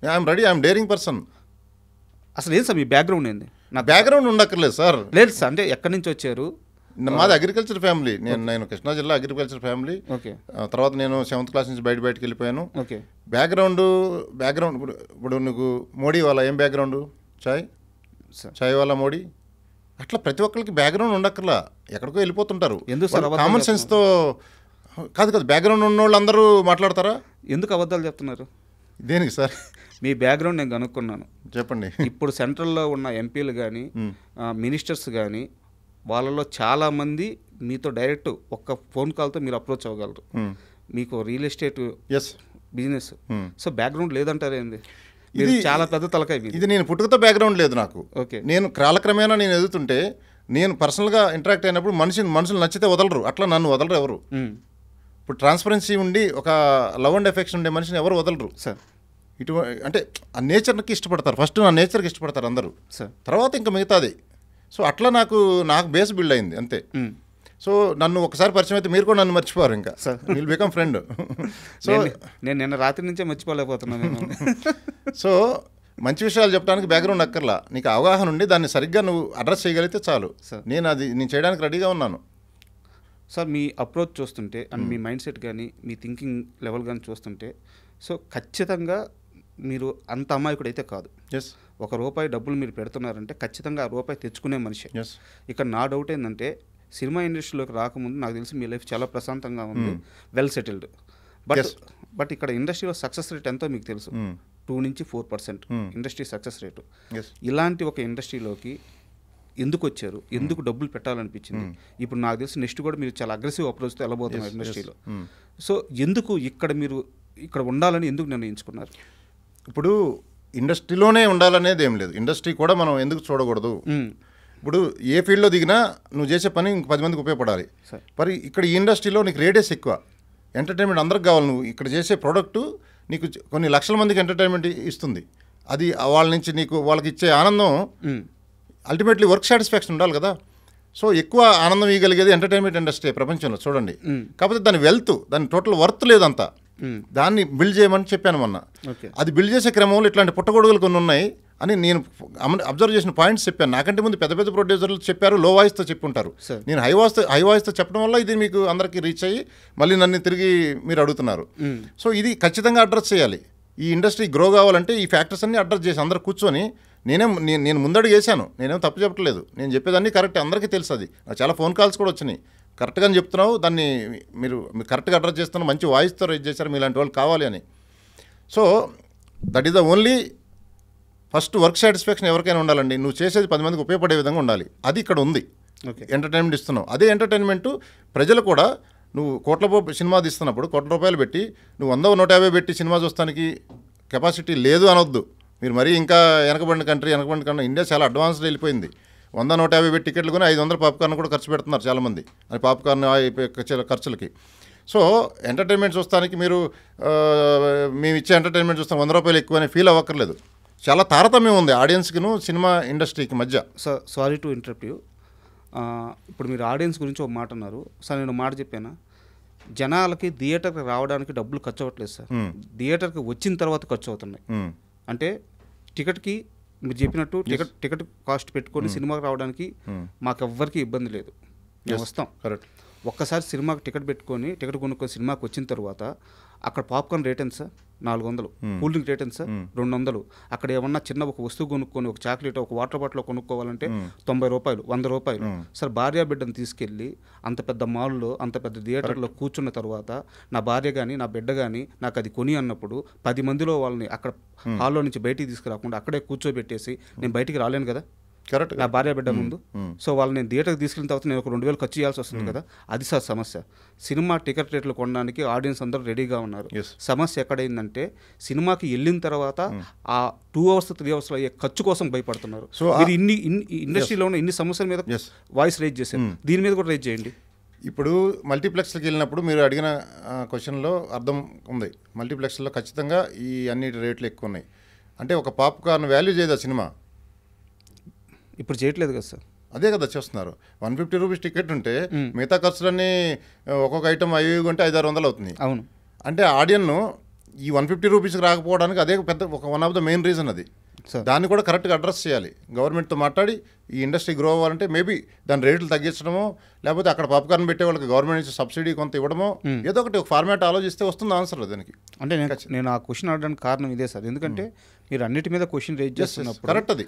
I'm ready, I'm daring person. అసలు ఏం సార్ మీ బ్యాక్గ్రౌండ్ ఏంది? నా బ్యాక్గ్రౌండ్ ఉండక్కర్లేదు సార్. లేదు సార్, అంటే ఎక్కడి నుంచి వచ్చారు? మాది అగ్రికల్చర్ ఫ్యామిలీ. నేను కృష్ణా జిల్లా అగ్రికల్చర్ ఫ్యామిలీ. తర్వాత నేను 7th క్లాస్ నుంచి బయటకి వెళ్ళిపోయాను. బ్యాక్గ్రౌండ్ ఇప్పుడు నీకు మోడీ వాళ్ళ ఏం బ్యాక్గ్రౌండ్? చాయ్ వాళ్ళ మోడీ. అట్లా ప్రతి ఒక్కరికి బ్యాక్గ్రౌండ్ ఉండక్కర్లా, ఎక్కడికో వెళ్ళిపోతుంటారు. కామన్ సెన్స్తో కాదు, బ్యాక్గ్రౌండ్ ఉన్న వాళ్ళు అందరూ మాట్లాడతారా? ఎందుకు అబద్ధాలు చెప్తున్నారు? దేనికి సార్? మీ బ్యాక్గ్రౌండ్ నేను కనుక్కున్నాను, చెప్పండి. ఇప్పుడు సెంట్రల్లో ఉన్న ఎంపీలు కానీ మినిస్టర్స్ కానీ వాళ్ళలో చాలామంది మీతో డైరెక్ట్ ఒక్క ఫోన్ కాల్తో మీరు అప్రోచ్ అవ్వగలరు. మీకు real estate business, so background లేదంటారేంది? ఇది చాలా పెద్ద తలకాయ. ఇది నేను పుట్టుకతో బ్యాక్గ్రౌండ్ లేదు నాకు. ఓకే, నేను కాలక్రమేణా నేను ఎదుగుతుంటే, నేను పర్సనల్గా ఇంటరాక్ట్ అయినప్పుడు మనుషులు నచ్చితే వదలరు, అట్లా నన్ను వదలరు ఎవరు. ఇప్పుడు ట్రాన్స్పరెన్సీ ఉండి ఒక లవ్ అండ్ ఎఫెక్షన్ ఉండే మనిషిని ఎవరు వదలరు సార్. అంటే ఆ నేచర్కి ఇష్టపడతారు, ఫస్ట్ నా నేచర్కి ఇష్టపడతారు అందరూ, తర్వాత ఇంకా మిగతాది. సో అట్లా నాకు బేస్ బిల్డ్ అయింది అంతే. సో నన్ను ఒకసారి పరిచయం అయితే మీరు కూడా నన్ను మర్చిపోరు, ఇంకా విల్ బికమ్ ఫ్రెండ్. సో నేను నిన్న రాత్రి నుంచే మర్చిపోలేకపోతున్నాను. సో మంచి విషయాలు చెప్పడానికి బ్యాక్గ్రౌండ్ అక్కర్లా, నీకు అవగాహన ఉండి దాన్ని సరిగ్గా నువ్వు అడ్రస్ చేయగలిగితే చాలు. నేను చేయడానికి రెడీగా ఉన్నాను. సార్ మీ అప్రోచ్ చూస్తుంటే అండ్ మీ మైండ్ సెట్ కానీ మీ థింకింగ్ లెవెల్ కానీ చూస్తుంటే, సో ఖచ్చితంగా మీరు అంత అమాయకుడు అయితే కాదు. ₹1 డబ్బులు మీరు పెడుతున్నారంటే ఖచ్చితంగా ఆ రూపాయి తెచ్చుకునే మనిషి. ఇక్కడ నా డౌట్ ఏంటంటే, సినిమా ఇండస్ట్రీలోకి రాకముందు నాకు తెలిసి మీ లైఫ్ చాలా ప్రశాంతంగా ఉంది, వెల్ సెటిల్డ్. బట్ ఇక్కడ ఇండస్ట్రీలో సక్సెస్ రేట్ ఎంతో మీకు తెలుసు, 2 నుంచి 4% ఇండస్ట్రీ సక్సెస్ రేటు. ఇలాంటి ఒక ఇండస్ట్రీలోకి ఎందుకు వచ్చారు? ఎందుకు డబ్బులు పెట్టాలనిపించింది? ఇప్పుడు నాకు తెలిసి నెక్స్ట్ కూడా మీరు చాలా అగ్రెసివ్ అప్రోచ్తో వెళ్ళబోతున్నారు ఇండస్ట్రీలో. సో ఎందుకు ఇక్కడ మీరు ఇక్కడ ఉండాలని ఎందుకు నిర్ణయించుకున్నారు? ఇప్పుడు ఇండస్ట్రీలోనే ఉండాలనేది ఏం లేదు, ఇండస్ట్రీ కూడా మనం ఎందుకు చూడకూడదు. ఇప్పుడు ఏ ఫీల్డ్లో దిగినా నువ్వు చేసే పని 10 మందికి ఉపయోగపడాలి. మరి ఇక్కడ ఈ ఇండస్ట్రీలో నీకు రేడియస్ ఎక్కువ, ఎంటర్టైన్మెంట్ అందరికి కావాలి. నువ్వు ఇక్కడ చేసే ప్రోడక్టు నీకు కొన్ని లక్షల మందికి ఎంటర్టైన్మెంట్ ఇస్తుంది. అది వాళ్ళ నుంచి నీకు వాళ్ళకి ఇచ్చే ఆనందం అల్టిమేట్లీ వర్క్ సాటిస్ఫాక్షన్ ఉండాలి కదా. సో ఎక్కువ ఆనందం ఇవ్వగలిగేది ఎంటర్టైన్మెంట్ ఇండస్ట్రీ ప్రపంచంలో చూడండి. కాకపోతే దాని వెల్త్, దాని టోటల్ వర్త్ లేదంతా. దాన్ని బిల్డ్ చేయమని చెప్పాను మొన్న. అది బిల్డ్ చేసే క్రమంలో ఇట్లాంటి పుట్టగొడుగులు కొన్ని ఉన్నాయి అని నేను అబ్జర్వ్ చేసిన పాయింట్స్ చెప్పాను. నాకంటే ముందు పెద్ద పెద్ద ప్రొడ్యూసర్లు చెప్పారు, లో వాయిస్తో చెప్పుంటారు. నేను హై వాయిస్తో చెప్పడం వల్ల ఇది మీకు అందరికీ రీచ్ అయ్యి మళ్ళీ నన్ను తిరిగి మీరు అడుగుతున్నారు. సో ఇది ఖచ్చితంగా అడ్రస్ చేయాలి. ఈ ఇండస్ట్రీ గ్రో కావాలంటే ఈ ఫ్యాక్టర్స్ అన్ని అడ్రస్ చేసి అందరు కూర్చొని నేను ముందడుగు వేసాను. నేనేం తప్పు చెప్పట్లేదు, నేను చెప్పేదాన్ని కరెక్ట్, అందరికీ తెలుసు. అది చాలా ఫోన్ కాల్స్ కూడా వచ్చినాయి. కరెక్ట్గా చెప్తున్నావు, దాన్ని మీరు కరెక్ట్గా అడ్రస్ చేస్తున్నారు, మంచి వాయిస్తో రేజ్ చేశారు, మీలాంటి వాళ్ళు కావాలి అని. So that is the only first work satisfaction ఎవరికైనా ఉండాలండి. నువ్వు చేసేది 10 మందికి ఉపయోగపడే విధంగా ఉండాలి. అది ఇక్కడ ఉంది. ఎంటర్టైన్మెంట్ ఇస్తున్నావు, అదే ఎంటర్టైన్మెంట్ ప్రజలు కూడా నువ్వు కోట్ల సినిమా తీస్తున్నప్పుడు కోట్ల రూపాయలు పెట్టి నువ్వు 100-150 పెట్టి సినిమా చూస్తానికి కెపాసిటీ లేదు అనొద్దు. మీరు మరీ ఇంకా వెనకబడిన కంట్రీ ఇండియా చాలా అడ్వాన్స్డ్ వెళ్ళిపోయింది. 100-150 పెట్టి టికెట్లు కొని 500 పాప్కార్న్ కూడా ఖర్చు పెడుతున్నారు చాలామంది, అది పాప్కార్న్ ఖర్చులకి. సో ఎంటర్టైన్మెంట్ చూస్తానికి మీరు మేము ఇచ్చే ఎంటర్టైన్మెంట్ చూస్తాం 100 రూపాయలు ఎక్కువ అని ఫీల్ అవ్వక్కర్లేదు. చాలా తారతమ్యం ఉంది ఆడియన్స్కిను సినిమా ఇండస్ట్రీకి మధ్య. Sorry to interrupt you. ఇప్పుడు మీరు ఆడియన్స్ గురించి ఒక మాట అన్నారు సార్. నేను మాట చెప్పాను, జనాలకి థియేటర్కి రావడానికి డబ్బులు ఖర్చు అవ్వట్లేదు సార్, థియేటర్కి వచ్చిన తర్వాత ఖర్చు అవుతున్నాయి. అంటే టికెట్కి మీరు చెప్పినట్టు టికెట్ కాస్ట్ పెట్టుకొని సినిమాకి రావడానికి మాకు ఎవ్వరికి ఇబ్బంది లేదు, మేము వస్తాం. కరెక్ట్. ఒక్కసారి సినిమాకి టికెట్ కొనుక్కొని సినిమాకి వచ్చిన తర్వాత అక్కడ పాప్కార్న్ రేట్ ఎంత సార్? 400. కూల్ డ్రింక్ రేట్ ఎంత సార్? 200. అక్కడ ఏమన్నా చిన్న ఒక వస్తువు కొనుక్కొని, ఒక చాక్లెట్, ఒక వాటర్ బాటిల్ కొనుక్కోవాలంటే 90 రూపాయలు, 100 రూపాయలు. సార్ భార్య బిడ్డను తీసుకెళ్ళి అంత పెద్ద మాల్లో, అంత పెద్ద థియేటర్లో కూర్చున్న తర్వాత నా భార్య కానీ నా బిడ్డ కానీ నాకు అది కొని అన్నప్పుడు 10 మందిలో వాళ్ళని అక్కడ హాల్లో నుంచి బయటికి తీసుకురాకుండా అక్కడే కూర్చోబెట్టేసి నేను బయటికి రాలేను కదా కరెక్ట్, నా భార్య బిడ్డ ముందు. సో వాళ్ళు నేను థియేటర్కి తీసుకెళ్ళిన తర్వాత నేను ఒక 2000 ఖర్చు చేయాల్సి వస్తుంది కదా. అది సార్ సమస్య. సినిమా టికెట్ రేట్లు కొనడానికి ఆడియన్స్ అందరూ రెడీగా ఉన్నారు. సమస్య ఎక్కడైందంటే సినిమాకి వెళ్ళిన తర్వాత ఆ 2 hours 3 hours అయ్యే ఖర్చు కోసం భయపడుతున్నారు. సో మీరు ఇన్ని ఇండస్ట్రీలో ఉన్న ఇన్ని సమస్యల మీద వాయిస్ రేజ్ చేశారు, దీని మీద కూడా రేజ్ చేయండి. ఇప్పుడు మల్టీప్లెక్స్కి వెళ్ళినప్పుడు మీరు అడిగిన క్వశ్చన్లో అర్థం ఉంది. మల్టీప్లెక్స్లో ఖచ్చితంగా ఈ అన్నిటి రేట్లు ఎక్కువ ఉన్నాయి. అంటే ఒక పాప్కార్న్ వాల్యూ చేయదా సినిమా? ఇప్పుడు చేయట్లేదు కదా సార్. అదే కదా చేస్తున్నారు. 150 రూపీస్ టికెట్ ఉంటే మిగతా ఖర్చులన్నీ ఒక్కొక్క ఐటమ్ 5 కొంటే 500-600 అవుతుంది. అవును. అంటే ఆడియన్ను ఈ 150 రూపీస్కి రాకపోవడానికి అదే పెద్ద ఒక one of the main reason అది. దాన్ని కూడా కరెక్ట్గా అడ్రస్ చేయాలి. గవర్నమెంట్తో మాట్లాడి ఈ ఇండస్ట్రీ గ్రో అవ్వాలంటే మేబీ దాని రేట్లు తగ్గించడమో, లేకపోతే అక్కడ పాప్కార్న్ పెట్టే వాళ్ళకి గవర్నమెంట్ నుంచి సబ్సిడీ కొంత ఇవ్వడమో, ఏదో ఒకటి ఒక ఫార్మాట్ ఆలోచిస్తే వస్తుంది ఆన్సర్ దానికి. అంటే నేను ఆ క్వశ్చన్ అడగడానికి కారణం ఇదే సార్. ఎందుకంటే మీరు అన్నిటి మీద క్వశ్చన్ రేజ్ చేస్తున్నప్పుడు కరెక్ట్ అది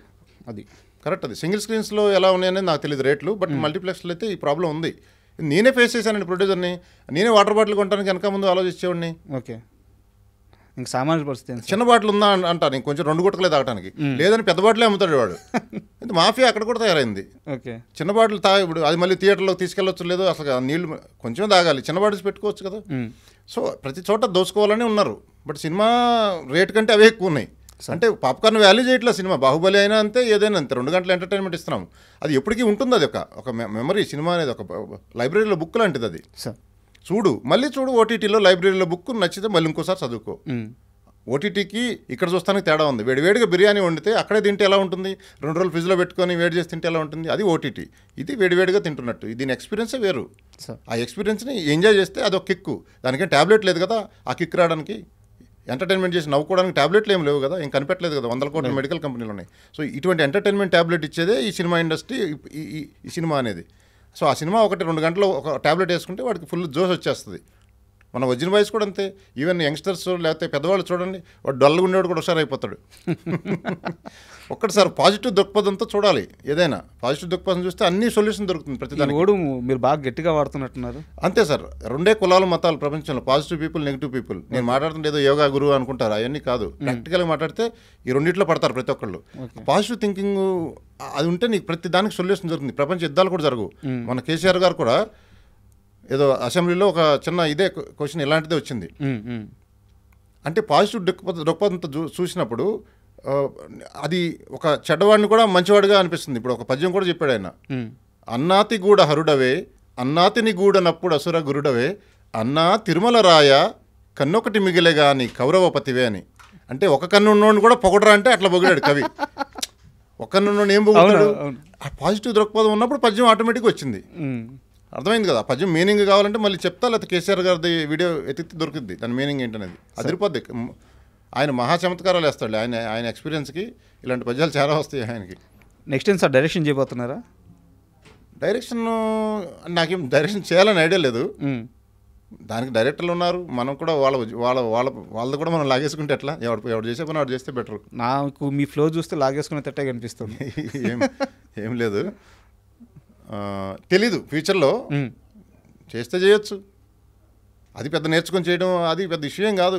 కరెక్ట్. అది సింగిల్ స్క్రీన్స్లో ఎలా ఉన్నాయనేది నాకు తెలియదు రేట్లు, బట్ మల్టీప్లెక్స్లో అయితే ఈ ప్రాబ్లం ఉంది. నేనే ఫేస్ చేశానండి ప్రొడ్యూసర్ని. నేనే వాటర్ బాటిల్ కొనడానికి వెనక ముందు ఆలోచించేవాడిని. ఓకే, ఇంకా సామాన్య పరిస్థితి. చిన్న బాటిల్ ఉందా అంటాను, ఇంకొంచెం 2 గుట్టలే తాగడానికి, లేదని పెద్ద బాటిలే అమ్ముతాడు వాడు. ఇది మాఫియా అక్కడ కూడా తయారైంది. ఓకే, చిన్న బాటిల్ ఇప్పుడు అది మళ్ళీ థియేటర్లోకి తీసుకెళ్ళొచ్చు, లేదు అసలు నీళ్ళు కొంచెం తాగాలి, చిన్న బాటిల్స్ పెట్టుకోవచ్చు కదా. సో ప్రతి చోట దోచుకోవాలని ఉన్నారు. బట్ సినిమా రేట్ కంటే అవే ఎక్కువ ఉన్నాయి. అంటే పాప్కార్న్ వాల్యూ చేయట్లేదు సినిమా. బాహుబలి అయినా అంతే, ఏదైనా అంతే, 2 గంటల ఎంటర్టైన్మెంట్ ఇస్తున్నాము. అది ఎప్పటికీ ఉంటుంది. అది ఒక మెమరీ. సినిమా అనేది ఒక లైబ్రరీలో బుక్ లాంటిది. అది మళ్ళీ చూడు. ఓటీటీలో లైబ్రరీలో బుక్ నచ్చితే మళ్ళీ ఇంకోసారి చదువుకో. ఓటీటీకి ఇక్కడ చూస్తానికి తేడా ఉంది. వేడివేడిగా బిర్యానీ వండితే అక్కడే తింటే ఎలా ఉంటుంది, 2 రోజులు ఫ్రిడ్జ్లో పెట్టుకొని వేడి చేసి తింటే ఎలా ఉంటుంది, అది ఓటీటీ. ఇది వేడివేడిగా తింటున్నట్టు. దీని ఎక్స్పీరియన్సే వేరు. ఆ ఎక్స్పీరియన్స్ని ఎంజాయ్ చేస్తే అదొక కిక్కు. దానికేం ట్యాబ్లెట్ లేదు కదా ఆ కిక్ రావడానికి. ఎంటర్టైన్మెంట్ చేసి నవ్వుకోవడానికి ట్యాబ్లెట్లు ఏం లేవు కదా, ఏం కనిపెట్టలేదు కదా, 100 కోట్ల మెడికల్ కంపెనీలు ఉన్నాయి. సో ఇటువంటి ఎంటర్టైన్మెంట్ ట్యాబ్లెట్ ఇచ్చేదే ఈ సినిమా ఇండస్ట్రీ, ఈ సినిమా అనేది. సో ఆ సినిమా 1-2 గంటలు ఒక ట్యాబ్లెట్ వేసుకుంటే వాడికి ఫుల్ జోష్ వచ్చేస్తుంది. మన ఒరిజినల్ వాయిస్ కూడా అంతే. ఈవెన్ యంగ్స్టర్స్ లేకపోతే పెద్దవాళ్ళు చూడండి, వాడు డల్గా ఉండేవాడు కూడా హుషారైపోతాడు. ఒక్కటిసారి పాజిటివ్ దృక్పథంతో చూడాలి. ఏదైనా పాజిటివ్ దృక్పథం చూస్తే అన్ని సొల్యూషన్ దొరుకుతుంది ప్రతిదానికి. మీరు బాగా గట్టిగా వాడుతున్నట్టున్నారు. అంతే సార్. 2 కులాలు మతాలు ప్రపంచంలో, పాజిటివ్ పీపుల్, నెగిటివ్ పీపుల్. నేను మాట్లాడుతుంటే ఏదో యోగా గురువు అనుకుంటారు, అవన్నీ కాదు. ప్రాక్టికల్గా మాట్లాడితే ఈ రెండిట్లో పడతారు ప్రతి ఒక్కళ్ళు. పాజిటివ్ థింకింగ్ అది ఉంటే నీకు ప్రతి దానికి సొల్యూషన్ దొరుకుతుంది. ప్రపంచ యుద్ధాలు కూడా జరగవు. మన కేసీఆర్ గారు కూడా ఏదో అసెంబ్లీలో ఒక చిన్న ఇదే క్వశ్చన్ ఇలాంటిదే వచ్చింది. అంటే పాజిటివ్ దృక్పథంతో చూసినప్పుడు అది ఒక చెడ్డవాడిని కూడా మంచివాడిగా అనిపిస్తుంది. ఇప్పుడు ఒక పద్యం కూడా చెప్పాడు ఆయన, అన్నాతి గూడ హరుడవే అన్నాతిని గూడనప్పుడు అసుర గురుడవే అన్నా తిరుమల రాయ కన్నొకటి మిగిలే గాని కౌరవపతివే అని. అంటే ఒక కన్ను ఉన్నోడిని కూడా పొగడరా అంటే అట్లా పొగిడాడు కవి. ఒక కన్ను ఉన్నోడిని ఏం పొగుడాడు? ఆ పాజిటివ్ దృక్పథం ఉన్నప్పుడు పద్యం ఆటోమేటిక్గా వచ్చింది. అర్థమైంది కదా? పద్యం మీనింగ్ కావాలంటే మళ్ళీ చెప్తా, లేకపోతే కేసీఆర్ గారిది వీడియో ఎత్తి దొరుకుద్ది దాని మీనింగ్ ఏంటనేది. అదిరిపోద్ది. ఆయన మహా చమత్కారాలు వేస్తాడు. ఆయన ఎక్స్పీరియన్స్కి ఇలాంటి పద్యాలు చాలా వస్తాయి ఆయనకి. నెక్స్ట్ ఏం సార్, డైరెక్షన్ చేయబోతున్నారా? డైరెక్షన్ నాకేం డైరెక్షన్ చేయాలని ఐడియా లేదు. దానికి డైరెక్టర్లు ఉన్నారు, మనం కూడా వాళ్ళది కూడా మనం లాగేసుకుంటే ఎట్లా? ఎవడు చేసే పని వాడు చేస్తే బెటర్. నాకు మీ ఫ్లో చూస్తే లాగేసుకునే తట్టే కనిపిస్తుంది. ఏం లేదు, తెలీదు. ఫ్యూచర్లో చేస్తే చేయొచ్చు. అది పెద్ద నేర్చుకొని చేయడం అది పెద్ద విషయం కాదు.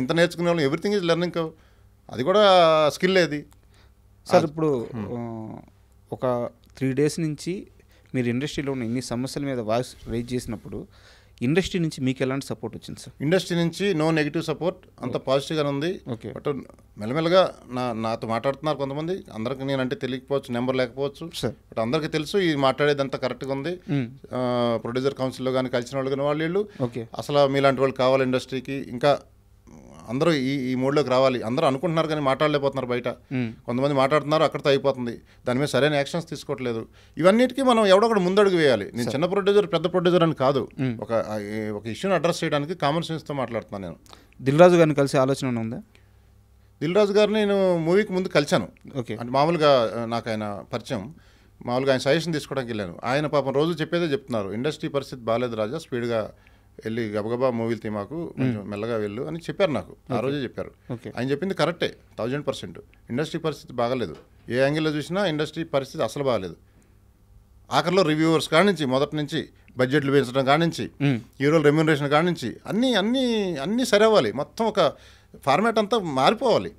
ఇంత నేర్చుకునే వాళ్ళు ఎవ్రీథింగ్ ఈజ్ లెర్నింగ్. అది కూడా స్కిల్. అది సార్ ఇప్పుడు ఒక 3 days నుంచి మీరు ఇండస్ట్రీలో ఉన్న ఇన్ని సమస్యల మీద వాయిస్ రైజ్ చేసినప్పుడు ఇండస్ట్రీ నుంచి మీకు ఎలాంటి సపోర్ట్ వచ్చింది సార్? ఇండస్ట్రీ నుంచి నో నెగిటివ్ సపోర్ట్, అంత పాజిటివ్గానే ఉంది. బట్ మెల్లమెల్లగా నాతో మాట్లాడుతున్నారు కొంతమంది. అందరికి నేనంటే తెలియకపోవచ్చు, నెంబర్ లేకపోవచ్చు, బట్ అందరికీ తెలుసు ఈ మాట్లాడేదంతా కరెక్ట్గా ఉంది. ప్రొడ్యూసర్ కౌన్సిల్లో కానీ కలిసిన వాళ్ళు కానీ వాళ్ళు అసలు మీలాంటి వాళ్ళు కావాలి ఇండస్ట్రీకి, ఇంకా అందరూ ఈ మూడ్లోకి రావాలి. అందరూ అనుకుంటున్నారు కానీ మాట్లాడలేకపోతున్నారు. బయట కొంతమంది మాట్లాడుతున్నారు, అక్కడితో అయిపోతుంది. దాని మీద సరైన యాక్షన్స్ తీసుకోవట్లేదు. ఇవన్నిటికీ మనం ఎవడొకటి ముందడుగు వేయాలి. నేను చిన్న ప్రొడ్యూసర్ పెద్ద ప్రొడ్యూసర్ అని కాదు, ఒక ఇష్యూని అడ్రస్ చేయడానికి కామన్ సెన్స్తో మాట్లాడుతున్నాను. నేను దిల్ రాజు గారిని కలిసే ఆలోచన ఉందా? దిల్ రాజు గారిని నేను మూవీకి ముందు కలిశాను. అంటే మామూలుగా నాకు ఆయన పరిచయం, మామూలుగా ఆయన సజెషన్ తీసుకోవడానికి వెళ్ళాను. ఆయన పాపం రోజు చెప్పేదే చెప్తున్నారు, ఇండస్ట్రీ పరిస్థితి బాగాలేదు రాజా, స్పీడ్గా వెళ్ళి గబగబా మూవీలు తీమాకు, కొంచెం మెల్లగా వెళ్ళు అని చెప్పారు నాకు. ఆ రోజే చెప్పారు. ఆయన చెప్పింది కరెక్టే 1000%. ఇండస్ట్రీ పరిస్థితి బాగాలేదు. ఏ యాంగిల్లో చూసినా ఇండస్ట్రీ పరిస్థితి అసలు బాగాలేదు. ఆఖరిలో రివ్యూవర్స్ కాడి నుంచి, మొదటి నుంచి బడ్జెట్లు పెంచడం కాడి నుంచి, హీరోల రెమ్యూనరేషన్ కాడి నుంచి అన్నీ సరి అవ్వాలి. మొత్తం ఒక ఫార్మాట్ అంతా మారిపోవాలి.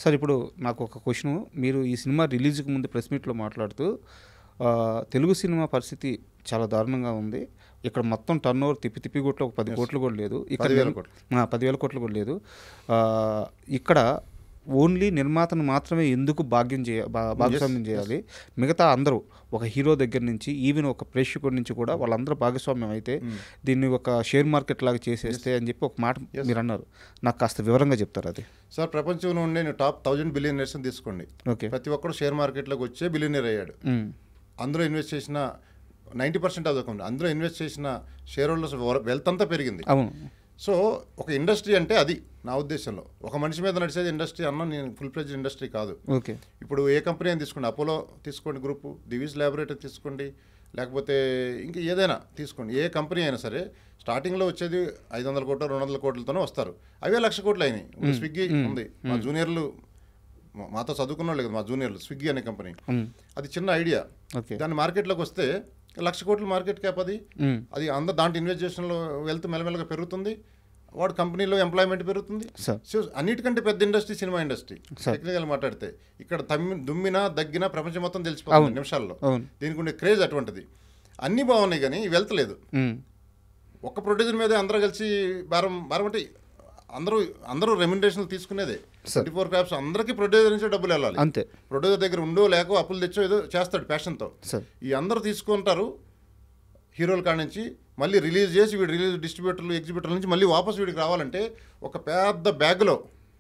సార్ ఇప్పుడు నాకు ఒక క్వశ్చన్, మీరు ఈ సినిమా రిలీజ్కి ముందు ప్రెస్ మీట్లో మాట్లాడుతూ తెలుగు సినిమా పరిస్థితి చాలా దారుణంగా ఉంది, ఇక్కడ మొత్తం టర్న్ ఓవర్ తిప్పి కొట్లు ఒక 10 కోట్లు కూడా లేదు, ఇక్కడ 10,000 కోట్లు కూడా లేదు, ఇక్కడ ఓన్లీ నిర్మాతను మాత్రమే ఎందుకు భాగస్వామ్యం చేయాలి, మిగతా అందరూ ఒక హీరో దగ్గర నుంచి ఈవెన్ ఒక ప్రేక్షకుడి నుంచి కూడా వాళ్ళందరూ భాగస్వామ్యం అయితే దీన్ని ఒక షేర్ మార్కెట్ లాగా చేసేస్తే అని చెప్పి ఒక మాట మీరు అన్నారు. నాకు కాస్త వివరంగా చెప్తారు అది. సార్, ప్రపంచంలో ఉండే టాప్ 1000 బిలియనర్స్ తీసుకోండి. ప్రతి ఒక్కరు షేర్ మార్కెట్లోకి వచ్చే బిలియనర్ అయ్యాడు. అందులో ఇన్వెస్ట్ చేసిన 90% అదొకండి. అందులో ఇన్వెస్ట్ చేసిన షేర్ హోల్డర్స్ వెల్త్ అంతా పెరిగింది. సో ఒక ఇండస్ట్రీ అంటే అది నా ఉద్దేశంలో. ఒక మనిషి మీద నడిచేది ఇండస్ట్రీ అన్న, నేను ఫుల్ ఫ్లెడ్జ్డ్ ఇండస్ట్రీ కాదు. ఇప్పుడు ఏ కంపెనీ అని తీసుకోండి, అపోలో తీసుకోండి, గ్రూపు దివీస్ ల్యాబొరేటరీ తీసుకోండి, లేకపోతే ఇంకా ఏదైనా తీసుకోండి, ఏ కంపెనీ అయినా సరే స్టార్టింగ్లో వచ్చేది 500 కోట్లు 200 కోట్లతోనే వస్తారు. అవే 1,00,000 కోట్లు అయినాయి. స్విగ్గీ ఉంది, మా జూనియర్లు మాతో చదువుకున్న వాళ్ళు కదా, మా జూనియర్లు, స్విగ్గీ అనే కంపెనీ. అది చిన్న ఐడియా. దాని మార్కెట్లోకి వస్తే 1,00,000 కోట్ల మార్కెట్ క్యాప్. అది అందరు దాంట్లో ఇన్వెస్టిగేషన్లో వెల్త్ మెల్లమెల్లగా పెరుగుతుంది. వాడు కంపెనీలో ఎంప్లాయ్మెంట్ పెరుగుతుంది. సో అన్నిటికంటే పెద్ద ఇండస్ట్రీ సినిమా ఇండస్ట్రీ. టెక్నికల్ మాట్లాడితే ఇక్కడ దుమ్మినా దగ్గినా ప్రపంచం మొత్తం తెలిసిపోతుంది నిమిషాల్లో. దీనికి ఉండే క్రేజ్ అటువంటిది. అన్నీ బాగున్నాయి కానీ వెల్త్ లేదు. ఒక్క ప్రొడ్యూసర్ మీద అందరూ కలిసి భారం అంటే అందరూ రెమ్యునరేషన్లు తీసుకునేదే. 24 క్రాప్స్ అందరికీ ప్రొడ్యూసర్ నుంచి డబ్బులు వెళ్ళాలి. అంతే. ప్రొడ్యూసర్ దగ్గర ఉండో లేకో అప్పులు తెచ్చో ఏదో చేస్తాడు ప్యాషన్తో. ఈ అందరూ తీసుకుంటారు హీరోల కాడ నుంచి, మళ్ళీ రిలీజ్ చేసి వీడు రిలీజ్ డిస్ట్రిబ్యూటర్లు ఎగ్జిబ్యూటర్ల నుంచి మళ్ళీ వాపసు వీడికి రావాలంటే ఒక పెద్ద బ్యాగ్లో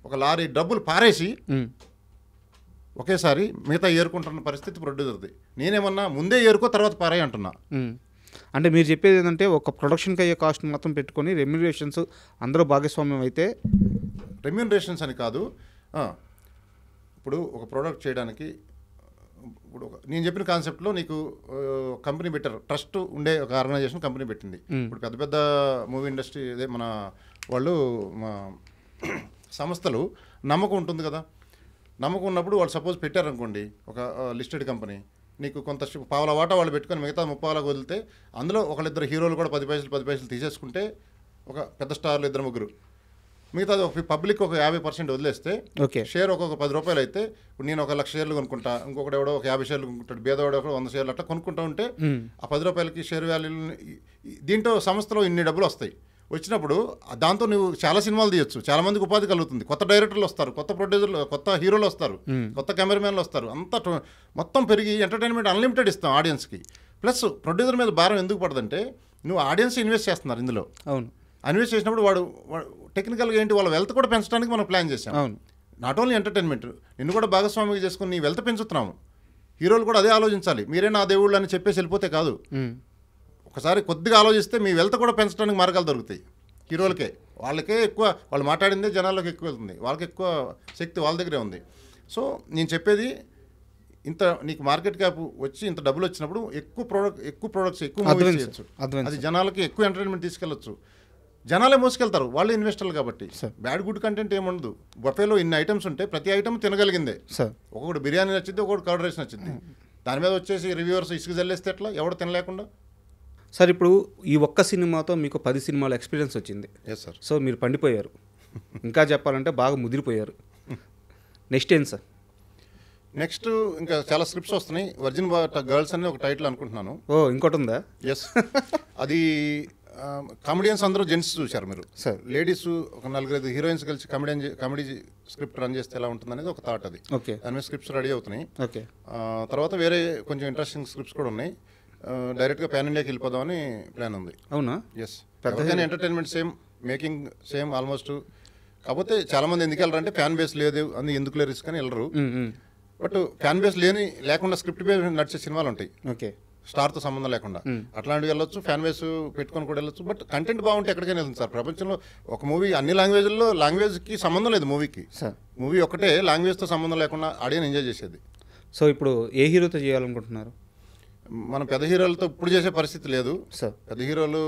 ఒక లారీ డబ్బులు పారేసి ఒకేసారి మిగతా ఏరుకుంటున్న పరిస్థితి ప్రొడ్యూసర్ది. నేనేమన్నా ముందే ఏరుకో తర్వాత పారాయి అంటున్నా. అంటే మీరు చెప్పేది ఏంటంటే ఒక ప్రొడక్షన్కి అయ్యే కాస్ట్ మొత్తం పెట్టుకొని రెమ్యూనరేషన్స్ అందరూ భాగస్వామ్యం అయితే, రెమ్యూనరేషన్స్ అని కాదు. ఇప్పుడు ఒక ప్రోడక్ట్ చేయడానికి ఇప్పుడు నేను చెప్పిన కాన్సెప్ట్లో నీకు కంపెనీ పెట్టారు, ట్రస్ట్ ఉండే ఒక ఆర్గనైజేషన్ కంపెనీ పెట్టింది. ఇప్పుడు పెద్ద పెద్ద మూవీ ఇండస్ట్రీ అదే మన వాళ్ళు సంస్థలు నమ్మకం ఉంటుంది కదా. నమ్మకం ఉన్నప్పుడు వాళ్ళు సపోజ్ పెట్టారనుకోండి ఒక లిస్టెడ్ కంపెనీ, నీకు కొంత పావుల వాటా వాళ్ళు పెట్టుకొని మిగతా 30 వదిలితే అందులో ఒకళ్ళిద్దరు హీరోలు కూడా 10 పైసలు తీసేసుకుంటే ఒక పెద్ద స్టార్లు 2-3, మిగతా పబ్లిక్ ఒక 50% వదిలేస్తే షేర్ ఒక్కొక్క 10 రూపాయలు అయితే, ఇప్పుడు నేను ఒక 1,00,000 షేర్లు కొనుక్కుంటా, ఇంకొకటి ఎవడో ఒక 50 షేర్లు కొనుక్కుంటాడు, బేదవాడు ఒక 100 షేర్లు అట్లా కొనుక్కుంటా ఉంటే ఆ 10 రూపాయలకి షేర్ వాల్యూ దీంట్లో సంస్థలో ఇన్ని డబ్బులు వస్తాయి. వచ్చినప్పుడు దాంతో నువ్వు చాలా సినిమాలు తీయొచ్చు, చాలా మందికి ఉపాధి కలుగుతుంది, కొత్త డైరెక్టర్లు వస్తారు, కొత్త ప్రొడ్యూసర్లు, కొత్త హీరోలు వస్తారు, కొత్త కెమెరామెన్లు వస్తారు, అంతా మొత్తం పెరిగి ఎంటర్టైన్మెంట్ అన్లిమిటెడ్ ఇస్తాం ఆడియన్స్కి. ప్లస్ ప్రొడ్యూసర్ మీద భారం ఎందుకు పడదంటే నువ్వు ఆడియన్స్ ఇన్వెస్ట్ చేస్తున్నారు ఇందులో. అవును, ఇన్వెస్ట్ చేసినప్పుడు వాడు టెక్నికల్గా ఏంటి వాళ్ళ వెల్త్ కూడా పెంచడానికి మనం ప్లాన్ చేసాం. అవును, నాట్ ఓన్లీ ఎంటర్టైన్మెంట్, నిన్ను కూడా భాగస్వామిగా చేసుకుని నీ వెల్త్ పెంచుతున్నాము. హీరోలు కూడా అదే ఆలోచించాలి, మీరే నా దేవుళ్ళు అని చెప్పేసి వెళ్ళిపోతే కాదు. ఒకసారి కొద్దిగా ఆలోచిస్తే మీ వెల్త్ కూడా పెంచడానికి మార్గాలు దొరుకుతాయి. హీరోలకే వాళ్ళకే ఎక్కువ, వాళ్ళు మాట్లాడిందే జనాల్లోకి ఎక్కువ వెళ్తుంది, వాళ్ళకి ఎక్కువ శక్తి వాళ్ళ దగ్గరే ఉంది. సో నేను చెప్పేది ఇంత నీకు మార్కెట్ క్యాప్ వచ్చి ఇంత డబ్బులు వచ్చినప్పుడు ఎక్కువ ప్రొడక్ట్స్ ఎక్కువ మూవీస్ చేయొచ్చు, అది జనాలకి ఎక్కువ ఎంటర్టైన్మెంట్ తీసుకెళ్ళచ్చు. జనాలే మోసుకెళ్తారు, వాళ్ళే ఇన్వెస్టర్లు కాబట్టి. బ్యాడ్ గుడ్ కంటెంట్ ఏముండదు. బఫేలో ఇన్ని ఐటమ్స్ ఉంటాయి, ప్రతి ఐటమ్ తినగలిగిందే. ఒక్కొక్కటి బిర్యానీ నచ్చింది, ఒక్కొక్కటి కర్డ్ రైస్ నచ్చింది, దాని మీద వచ్చేసి రివ్యూవర్స్ ఇసుకు జల్లేస్తే ఎట్లా, ఎవడు తినలేకుండా. సార్ ఇప్పుడు ఈ ఒక్క సినిమాతో మీకు 10 సినిమాల ఎక్స్పీరియన్స్ వచ్చింది. Yes sir. సో మీరు పండిపోయారు, ఇంకా చెప్పాలంటే బాగా ముదిరిపోయారు. నెక్స్ట్ ఏం సార్? నెక్స్ట్ ఇంకా చాలా స్క్రిప్ట్స్ వస్తున్నాయి. వర్జిన్ గర్ల్స్ అని ఒక టైటిల్ అనుకుంటున్నాను. ఇంకోటి ఉందా? ఎస్, అది కామెడియన్స్ అందరూ జెంట్స్ చూశారు మీరు సార్. లేడీస్ ఒక 4-5 హీరోయిన్స్ కలిసి కామెడీ స్క్రిప్ట్ రన్ చేస్తే ఎలా ఉంటుంది అనేది ఒక థాట్. అది ఓకే, దాని మీద స్క్రిప్ట్స్ రెడీ అవుతున్నాయి. ఓకే, తర్వాత వేరే కొంచెం ఇంట్రెస్టింగ్ స్క్రిప్ట్స్ కూడా ఉన్నాయి. డైరెక్ట్గా ప్యాన్ ఇండియాకి వెళ్ళిపోదామని ప్లాన్ ఉంది. అవునా? ఎస్, పెద్దగానే entertainment same, making same almost. కాకపోతే చాలామంది ఎందుకు వెళ్ళరంటే ఫ్యాన్ బేస్ లేదు అని, ఎందుకులే రిస్క్ అని వెళ్ళరు. బట్ ఫ్యాన్ బేస్ లేకుండా స్క్రిప్ట్ బేస్ నడిచే సినిమాలు ఉంటాయి, ఓకే, స్టార్తో సంబంధం లేకుండా. అట్లాంటివి వెళ్ళొచ్చు, ఫ్యాన్ బేస్ పెట్టుకొని కూడా వెళ్ళొచ్చు. బట్ కంటెంట్ బాగుంటే ఎక్కడికైనా వెళ్తుంది సార్. ప్రపంచంలో ఒక మూవీ అన్ని లాంగ్వేజ్లో లాంగ్వేజ్కి సంబంధం లేదు మూవీకి. మూవీ ఒకటే లాంగ్వేజ్తో సంబంధం లేకుండా ఆడియన్స్ ఎంజాయ్ చేసేది. సో ఇప్పుడు ఏ హీరోతో చేయాలనుకుంటున్నారు? మనం పెద్ద హీరోలతో ఇప్పుడు చేసే పరిస్థితి లేదు సార్. పెద్ద హీరోలు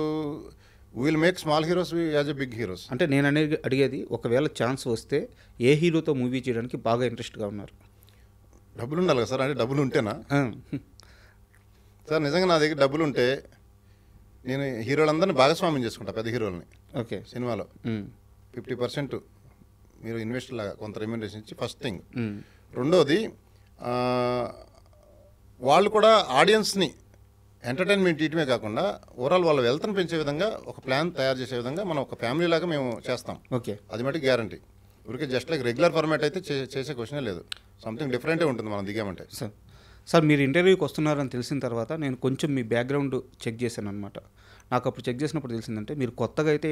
will make small heroes as a big heroes. అంటే నేను అడిగేది, ఒకవేళ ఛాన్స్ వస్తే ఏ హీరోతో మూవీ చేయడానికి బాగా ఇంట్రెస్ట్గా ఉన్నారు? డబ్బులు ఉండాలి కదా సార్. అంటే డబ్బులు ఉంటేనా సార్? నిజంగా నా దగ్గర డబ్బులు ఉంటే నేను హీరోలందరినీ భాగస్వామ్యం చేసుకుంటా, పెద్ద హీరోలని. ఓకే, సినిమాలో 50% మీరు ఇన్వెస్ట్ లాగా కొంత రెమ్యూనరేషన్ ఇచ్చి, ఫస్ట్ థింగ్. రెండోది, వాళ్ళు కూడా ఆడియన్స్ని ఎంటర్టైన్మెంట్ ఇయటమే కాకుండా ఓవరాల్ వాళ్ళ వెల్త్ని పెంచే విధంగా ఒక ప్లాన్ తయారు చేసే విధంగా మనం ఒక ఫ్యామిలీ లాగా మేము చేస్తాం. ఓకే, అది మటుకు గ్యారంటీ. ఊరికే జస్ట్ లైక్ రెగ్యులర్ ఫార్మాట్ అయితే చేసే క్వశ్చనే లేదు. సంథింగ్ డిఫరెంటే ఉంటుంది మనం దిగామంటే. సార్ మీరు ఇంటర్వ్యూకి వస్తున్నారని తెలిసిన తర్వాత నేను కొంచెం మీ బ్యాక్గ్రౌండ్ చెక్ చేశాను అనమాట. నాకు అప్పుడు చెక్ చేసినప్పుడు తెలిసిందంటే మీరు కొత్తగా అయితే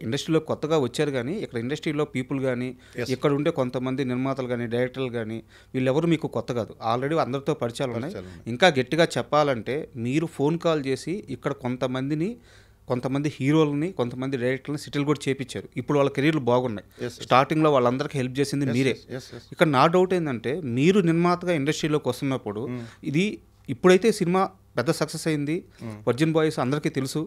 ఇండస్ట్రీలో కొత్తగా వచ్చారు, కానీ ఇక్కడ ఇండస్ట్రీలో పీపుల్ కానీ ఇక్కడ ఉండే కొంతమంది నిర్మాతలు కానీ డైరెక్టర్లు కానీ వీళ్ళెవరు మీకు కొత్త కాదు, ఆల్రెడీ అందరితో పరిచయాలు ఉన్నాయి. ఇంకా గట్టిగా చెప్పాలంటే మీరు ఫోన్ కాల్ చేసి ఇక్కడ కొంతమంది హీరోలని, కొంతమంది డైరెక్టర్లని సెటిల్ కూడా చేపించారు. ఇప్పుడు వాళ్ళ కెరీర్లు బాగున్నాయి. స్టార్టింగ్లో వాళ్ళందరికీ హెల్ప్ చేసింది మీరే. ఇక్కడ నా డౌట్ ఏంటంటే, మీరు నిర్మాతగా ఇండస్ట్రీలోకి వస్తున్నప్పుడు ఇది ఇప్పుడైతే సినిమా పెద్ద సక్సెస్ అయింది, వర్జిన్ బాయ్స్ అందరికీ తెలుసు,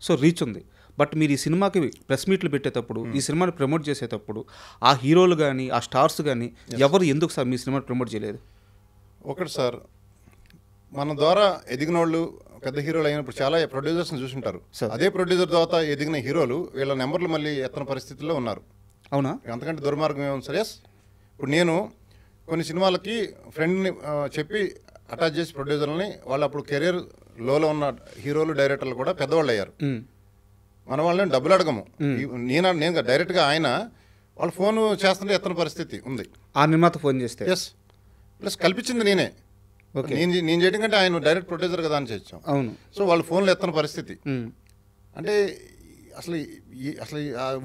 సో రీచ్ ఉంది. బట్ మీరు ఈ సినిమాకి ప్రెస్ మీట్లు పెట్టేటప్పుడు, ఈ సినిమాని ప్రమోట్ చేసేటప్పుడు ఆ హీరోలు కానీ ఆ స్టార్స్ కానీ ఎవరు ఎందుకు సార్ మీ సినిమాని ప్రమోట్ చేయలేదు? ఒకటి సార్, మన ద్వారా ఎదిగిన వాళ్ళు పెద్ద హీరోలు అయినప్పుడు చాలా ప్రొడ్యూసర్స్ని చూసుంటారు. అదే ప్రొడ్యూసర్ తర్వాత ఎదిగిన హీరోలు వీళ్ళ నెంబర్లు మళ్ళీ ఎత్తన పరిస్థితుల్లో ఉన్నారు. అవునా? అంతకంటే దుర్మార్గం ఏమో సార్. ఎస్, ఇప్పుడు నేను కొన్ని సినిమాలకి ఫ్రెండ్ని చెప్పి అటాచ్ చేసి ప్రొడ్యూసర్లని, వాళ్ళు అప్పుడు కెరీర్ లోలో ఉన్న హీరోలు డైరెక్టర్లు కూడా పెద్దవాళ్ళు అయ్యారు. మన వాళ్ళని డబ్బులు అడగము. నేను డైరెక్ట్గా ఆయన వాళ్ళు ఫోన్ చేస్తుంటే ఎత్తన పరిస్థితి ఉంది. ఆ నిర్మాత ఫోన్ చేస్తే? ఎస్, ప్లస్ కల్పించింది నేనే. నేను చేయడం కంటే ఆయన డైరెక్ట్ ప్రొడ్యూసర్ కదా అని చేసాం. అవును. సో వాళ్ళు ఫోన్లో ఎత్తన పరిస్థితి అంటే అసలు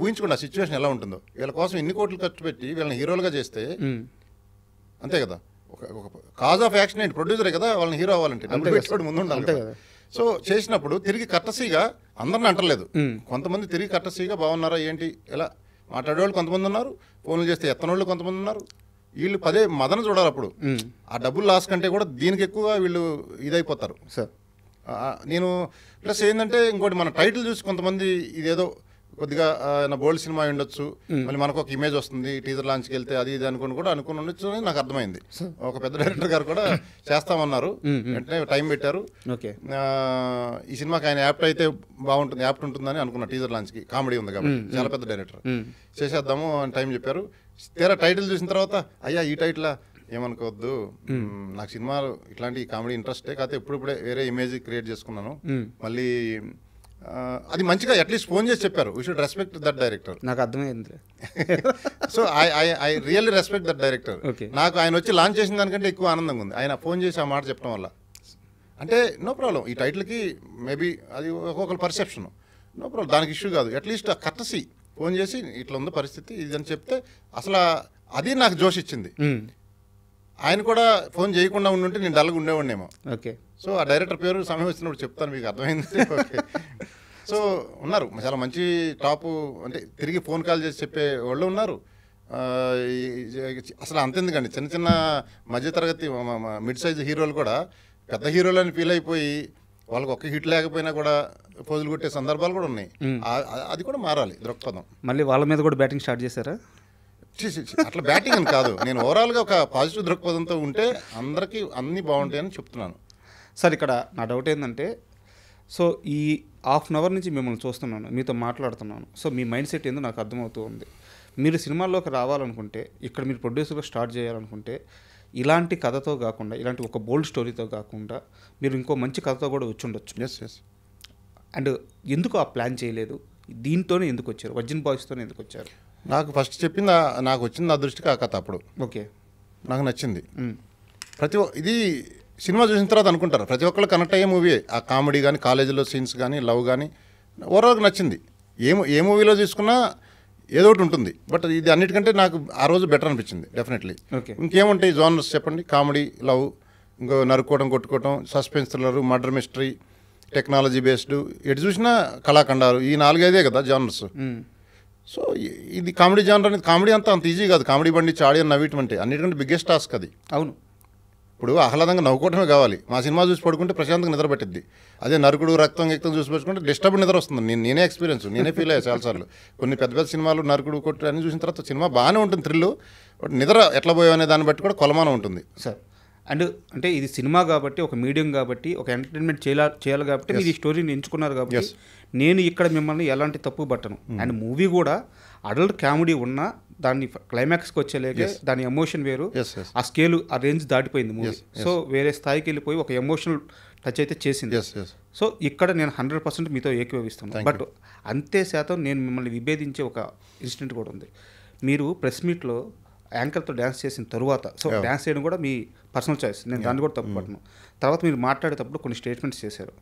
ఊహించుకోండి ఆ సిచ్యువేషన్ ఎలా ఉంటుందో. వీళ్ళ కోసం ఎన్ని కోట్లు ఖర్చు పెట్టి వీళ్ళని హీరోలుగా చేస్తే అంతే కదా. ఒక కాజ్ ఆఫ్ యాక్షన్ ఏంటి? ప్రొడ్యూసరే కదా వాళ్ళని హీరో అవ్వాలంటే డబ్బులు పెట్టుకోవడం ముందు ఉండాలి కదా. సో చేసినప్పుడు తిరిగి కట్టసీగా అందరిని అంటలేదు, కొంతమంది తిరిగి కట్టసీగా బాగున్నారా ఏంటి ఎలా మాట్లాడేవాళ్ళు కొంతమంది ఉన్నారు, ఫోన్లు చేస్తే ఎత్తనోళ్ళు కొంతమంది ఉన్నారు. వీళ్ళు పదే మదన చూడాలి. అప్పుడు ఆ డబ్బులు లాస్ కంటే కూడా దీనికి ఎక్కువ వీళ్ళు ఇదైపోతారు సార్. నేను ప్లస్ ఏంటంటే ఇంకోటి, మన టైటిల్ చూసి కొంతమంది ఇదేదో కొద్దిగా బోల్డ్ సినిమా ఉండొచ్చు, మళ్ళీ మనకు ఒక ఇమేజ్ వస్తుంది టీజర్ లాంచ్కి వెళ్తే అది ఇది అనుకుని ఉండొచ్చు అని నాకు అర్థమైంది. ఒక పెద్ద డైరెక్టర్ గారు కూడా చేస్తామన్నారు, వెంటనే టైం పెట్టారు. ఈ సినిమాకి ఆయన యాప్ట్ అయితే బాగుంటుంది, యాప్ట్ ఉంటుందని అనుకున్నా. టీజర్ లాంచ్కి కామెడీ ఉంది కాబట్టి చాలా పెద్ద డైరెక్టర్, చేసేద్దాము అని టైం చెప్పారు. తీరా టైటిల్ చూసిన తర్వాత అయ్యా ఈ టైటిల్ ఏమనుకోవద్దు, నాకు సినిమాలు ఇట్లాంటి కామెడీ ఇంట్రెస్టే, కాకపోతే ఇప్పుడిప్పుడే వేరే ఇమేజ్ క్రియేట్ చేసుకున్నాను, మళ్ళీ అది మంచిగా అట్లీస్ట్ ఫోన్ చేసి చెప్పారు, we should respect that director. నాకు అర్థమైంది. So I really respect that director. నాకు ఆయన వచ్చి లాంచ్ చేసిన దానికంటే ఎక్కువ ఆనందంగా ఉంది ఆయన ఫోన్ చేసి ఆ మాట చెప్పడం వల్ల. అంటే నో ప్రాబ్లం, ఈ టైటిల్కి మేబీ అది ఒక్కొక్కరు పర్సెప్షన్, నో ప్రాబ్లం, దానికి ఇష్యూ కాదు. అట్లీస్ట్ ఆ కర్టసీ ఫోన్ చేసి ఇట్లా ఉంది పరిస్థితి ఇది అని చెప్తే అసలు అది నాకు జోష్ ఇచ్చింది. ఆయన కూడా ఫోన్ చేయకుండా ఉండుంటే నేను డల్గా ఉండేవాడినేమో. ఓకే. సో ఆ డైరెక్టర్ పేరు సమయం వచ్చినప్పుడు చెప్తాను, మీకు అర్థమైంది. ఓకే. సో ఉన్నారు చాలా మంచి టాపు, అంటే తిరిగి ఫోన్ కాల్ చేసి చెప్పే వాళ్ళు ఉన్నారు. అసలు అంతెందుకండి, చిన్న చిన్న మధ్యతరగతి మిడ్ సైజ్ హీరోలు కూడా పెద్ద హీరోలని ఫీల్ అయిపోయి వాళ్ళకి ఒక్క హిట్ లేకపోయినా కూడా పోజులు కొట్టే సందర్భాలు కూడా ఉన్నాయి. అది కూడా మారాలి దృక్పథం. మళ్ళీ వాళ్ళ మీద కూడా బ్యాటింగ్ స్టార్ట్ చేశారా? అట్లా బ్యాటింగ్ అని కాదు, నేను ఓవరాల్గా ఒక పాజిటివ్ దృక్పథంతో ఉంటే అందరికీ అన్నీ బాగుంటాయని చెప్తున్నాను. సార్ ఇక్కడ నా డౌట్ ఏంటంటే, సో ఈ హాఫ్ అన్ అవర్ నుంచి మిమ్మల్ని చూస్తున్నాను, మీతో మాట్లాడుతున్నాను. సో మీ మైండ్ సెట్ ఏందో నాకు అర్థమవుతూ ఉంది. మీరు సినిమాల్లోకి రావాలనుకుంటే, ఇక్కడ మీరు ప్రొడ్యూసర్గా స్టార్ట్ చేయాలనుకుంటే, ఇలాంటి కథతో కాకుండా, ఇలాంటి ఒక బోల్డ్ స్టోరీతో కాకుండా మీరు ఇంకో మంచి కథతో కూడా వచ్చి ఉండొచ్చు. ఎస్. అండ్ ఎందుకు ఆ ప్లాన్ చేయలేదు? దీంతోనే ఎందుకు వచ్చారు? వర్జిన్ బాయ్స్తోనే ఎందుకు వచ్చారు? నాకు ఫస్ట్ చెప్పింది, నాకు వచ్చింది నా దృష్టికి ఆ కథ. అప్పుడు ఓకే, నాకు నచ్చింది. ఇది సినిమా చూసిన తర్వాత అనుకుంటారు, ప్రతి ఒక్కళ్ళు కనెక్ట్ అయ్యే మూవీ. ఆ కామెడీ కానీ, కాలేజీలో సీన్స్ కానీ, లవ్ కానీ ఓవరాల్గా నచ్చింది. ఏ మూవీలో తీసుకున్నా ఏదో ఒకటి ఉంటుంది. బట్ ఇది అన్నిటికంటే నాకు ఆ రోజు బెటర్ అనిపించింది డెఫినెట్లీ. ఇంకేముంటాయి జానర్స్ చెప్పండి? కామెడీ, లవ్, ఇంకో నరుక్కోవడం, కొట్టుకోవడం, suspense thriller, murder mystery, technology based, ఎటు చూసినా కళాఖండాలు, ఈ 4-5 కదా జానర్స్. సో ఇది కామెడీ జానర్ అనేది, కామెడీ అంత ఈజీ కాదు. కామెడీ బండి ఆడియన్ నవ్వటం అంటే అన్నిటికంటే బిగ్గెస్ట్ టాస్క్ అది. అవును. ఇప్పుడు ఆహ్లాదంగా నవ్వుకోవటమే కావాలి. మా సినిమా చూసి పడుకుంటే ప్రశాంతంగా నిద్ర పట్టిద్ది. అదే నరుకుడు, రక్తం చూసి పడుకుంటే డిస్టర్బ్ నిద్ర వస్తుంది. నేనే ఎక్స్పీరియన్స్, నేనే ఫీల్ అయ్యా చాలాసార్లు. కొన్ని పెద్ద పెద్ద సినిమాలు నరుకుడు, కొట్టు అన్ని చూసిన తర్వాత సినిమా బాగానే ఉంటుంది థ్రిల్లు, బట్ నిద్ర ఎట్లా పోయావనే దాన్ని బట్టి కూడా కొలమానం ఉంటుంది సార్. అండ్ అంటే ఇది సినిమా కాబట్టి, ఒక మీడియం కాబట్టి, ఒక ఎంటర్టైన్మెంట్ చేయాలి కాబట్టి మీరు ఈ స్టోరీని ఎంచుకున్నారు కాబట్టి నేను ఇక్కడ మిమ్మల్ని ఎలాంటి తప్పు పట్టను. అండ్ మూవీ కూడా అడల్ట్ కామెడీ ఉన్నా దాన్ని క్లైమాక్స్కి వచ్చేలేకే దాని ఎమోషన్ వేరు, ఆ స్కేల్, ఆ రేంజ్ దాటిపోయింది మూవీ. సో వేరే స్థాయికి వెళ్ళిపోయి ఒక ఎమోషనల్ టచ్ అయితే చేసింది. సో ఇక్కడ నేను 100% మీతో ఏకీభవిస్తున్నాను. బట్ అంతే శాతం నేను మిమ్మల్ని విభేదించే ఒక ఇన్సిడెంట్ కూడా ఉంది. మీరు ప్రెస్ మీట్లో యాంకర్తో డ్యాన్స్ చేసిన తరువాత, సో డ్యాన్స్ చేయడం కూడా మీ పర్సనల్ చాయిస్, నేను దాన్ని కూడా తప్పు పట్టను. తర్వాత మీరు మాట్లాడేటప్పుడు కొన్ని స్టేట్మెంట్స్ చేశారు.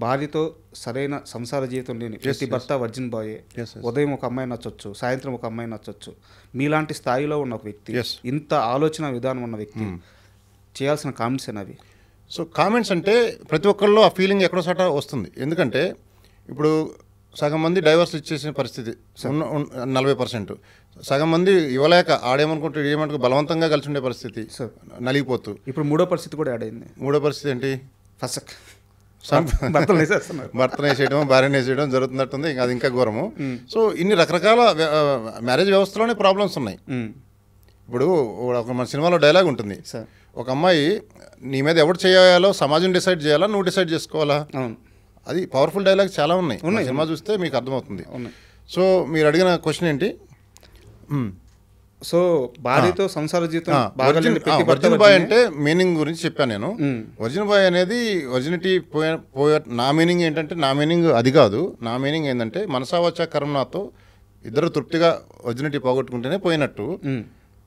భార్యతో సరైన సంసార జీవితం లేని ప్రతి భర్త వర్జిన్ బాయే. ఉదయం ఒక అమ్మాయి నచ్చొచ్చు, సాయంత్రం ఒక అమ్మాయి నచ్చొచ్చు. మీలాంటి స్థాయిలో ఉన్న ఒక వ్యక్తి, ఇంత ఆలోచన విధానం ఉన్న వ్యక్తి చేయాల్సిన కామెంట్స్ అవి. సో కామెంట్స్ అంటే ప్రతి ఒక్కరిలో ఆ ఫీలింగ్ ఎక్కడో చోట వస్తుంది. ఎందుకంటే ఇప్పుడు సగం మంది డైవర్స్ ఇచ్చేసిన పరిస్థితి 40%, సగం మంది ఇవ్వలేక ఆడేమనుకుంటే ఏమనుకో బలవంతంగా కలిసి ఉండే పరిస్థితి నలిగిపోతూ. ఇప్పుడు మూడో పరిస్థితి కూడా యాడ్ అయింది. మూడో పరిస్థితి ఏంటి? ఫసక్ భర్తను వేసేయడం, భార్యను వేసేయడం జరుగుతున్నట్టుంది. ఇంకా అది ఇంకా ఘోరము. సో ఇన్ని రకరకాల మ్యారేజ్ వ్యవస్థలోనే ప్రాబ్లమ్స్ ఉన్నాయి. ఇప్పుడు ఒక మన సినిమాలో డైలాగ్ ఉంటుంది, ఒక అమ్మాయి నీ మీద ఎవరు చేయాలో సమాజం డిసైడ్ చేయాలా, నువ్వు డిసైడ్ చేసుకోవాలా. అది పవర్ఫుల్ డైలాగ్ చాలా ఉన్నాయి, సినిమా చూస్తే మీకు అర్థమవుతుంది. సో మీరు అడిగిన క్వశ్చన్ ఏంటి? సో భార్యతో సంసార జీవితం. వర్జిన్ బాయ్ అంటే మీనింగ్ గురించి చెప్పాను నేను. వర్జిన్ బాయ్ అనేది వర్జినిటీ నా మీనింగ్ ఏంటంటే, నా మీనింగ్ అది కాదు. నా మీనింగ్ ఏంటంటే మనసావచ కర్మనాతో ఇద్దరు తృప్తిగా వర్జినిటీ పోగొట్టుకుంటేనే పోయినట్టు.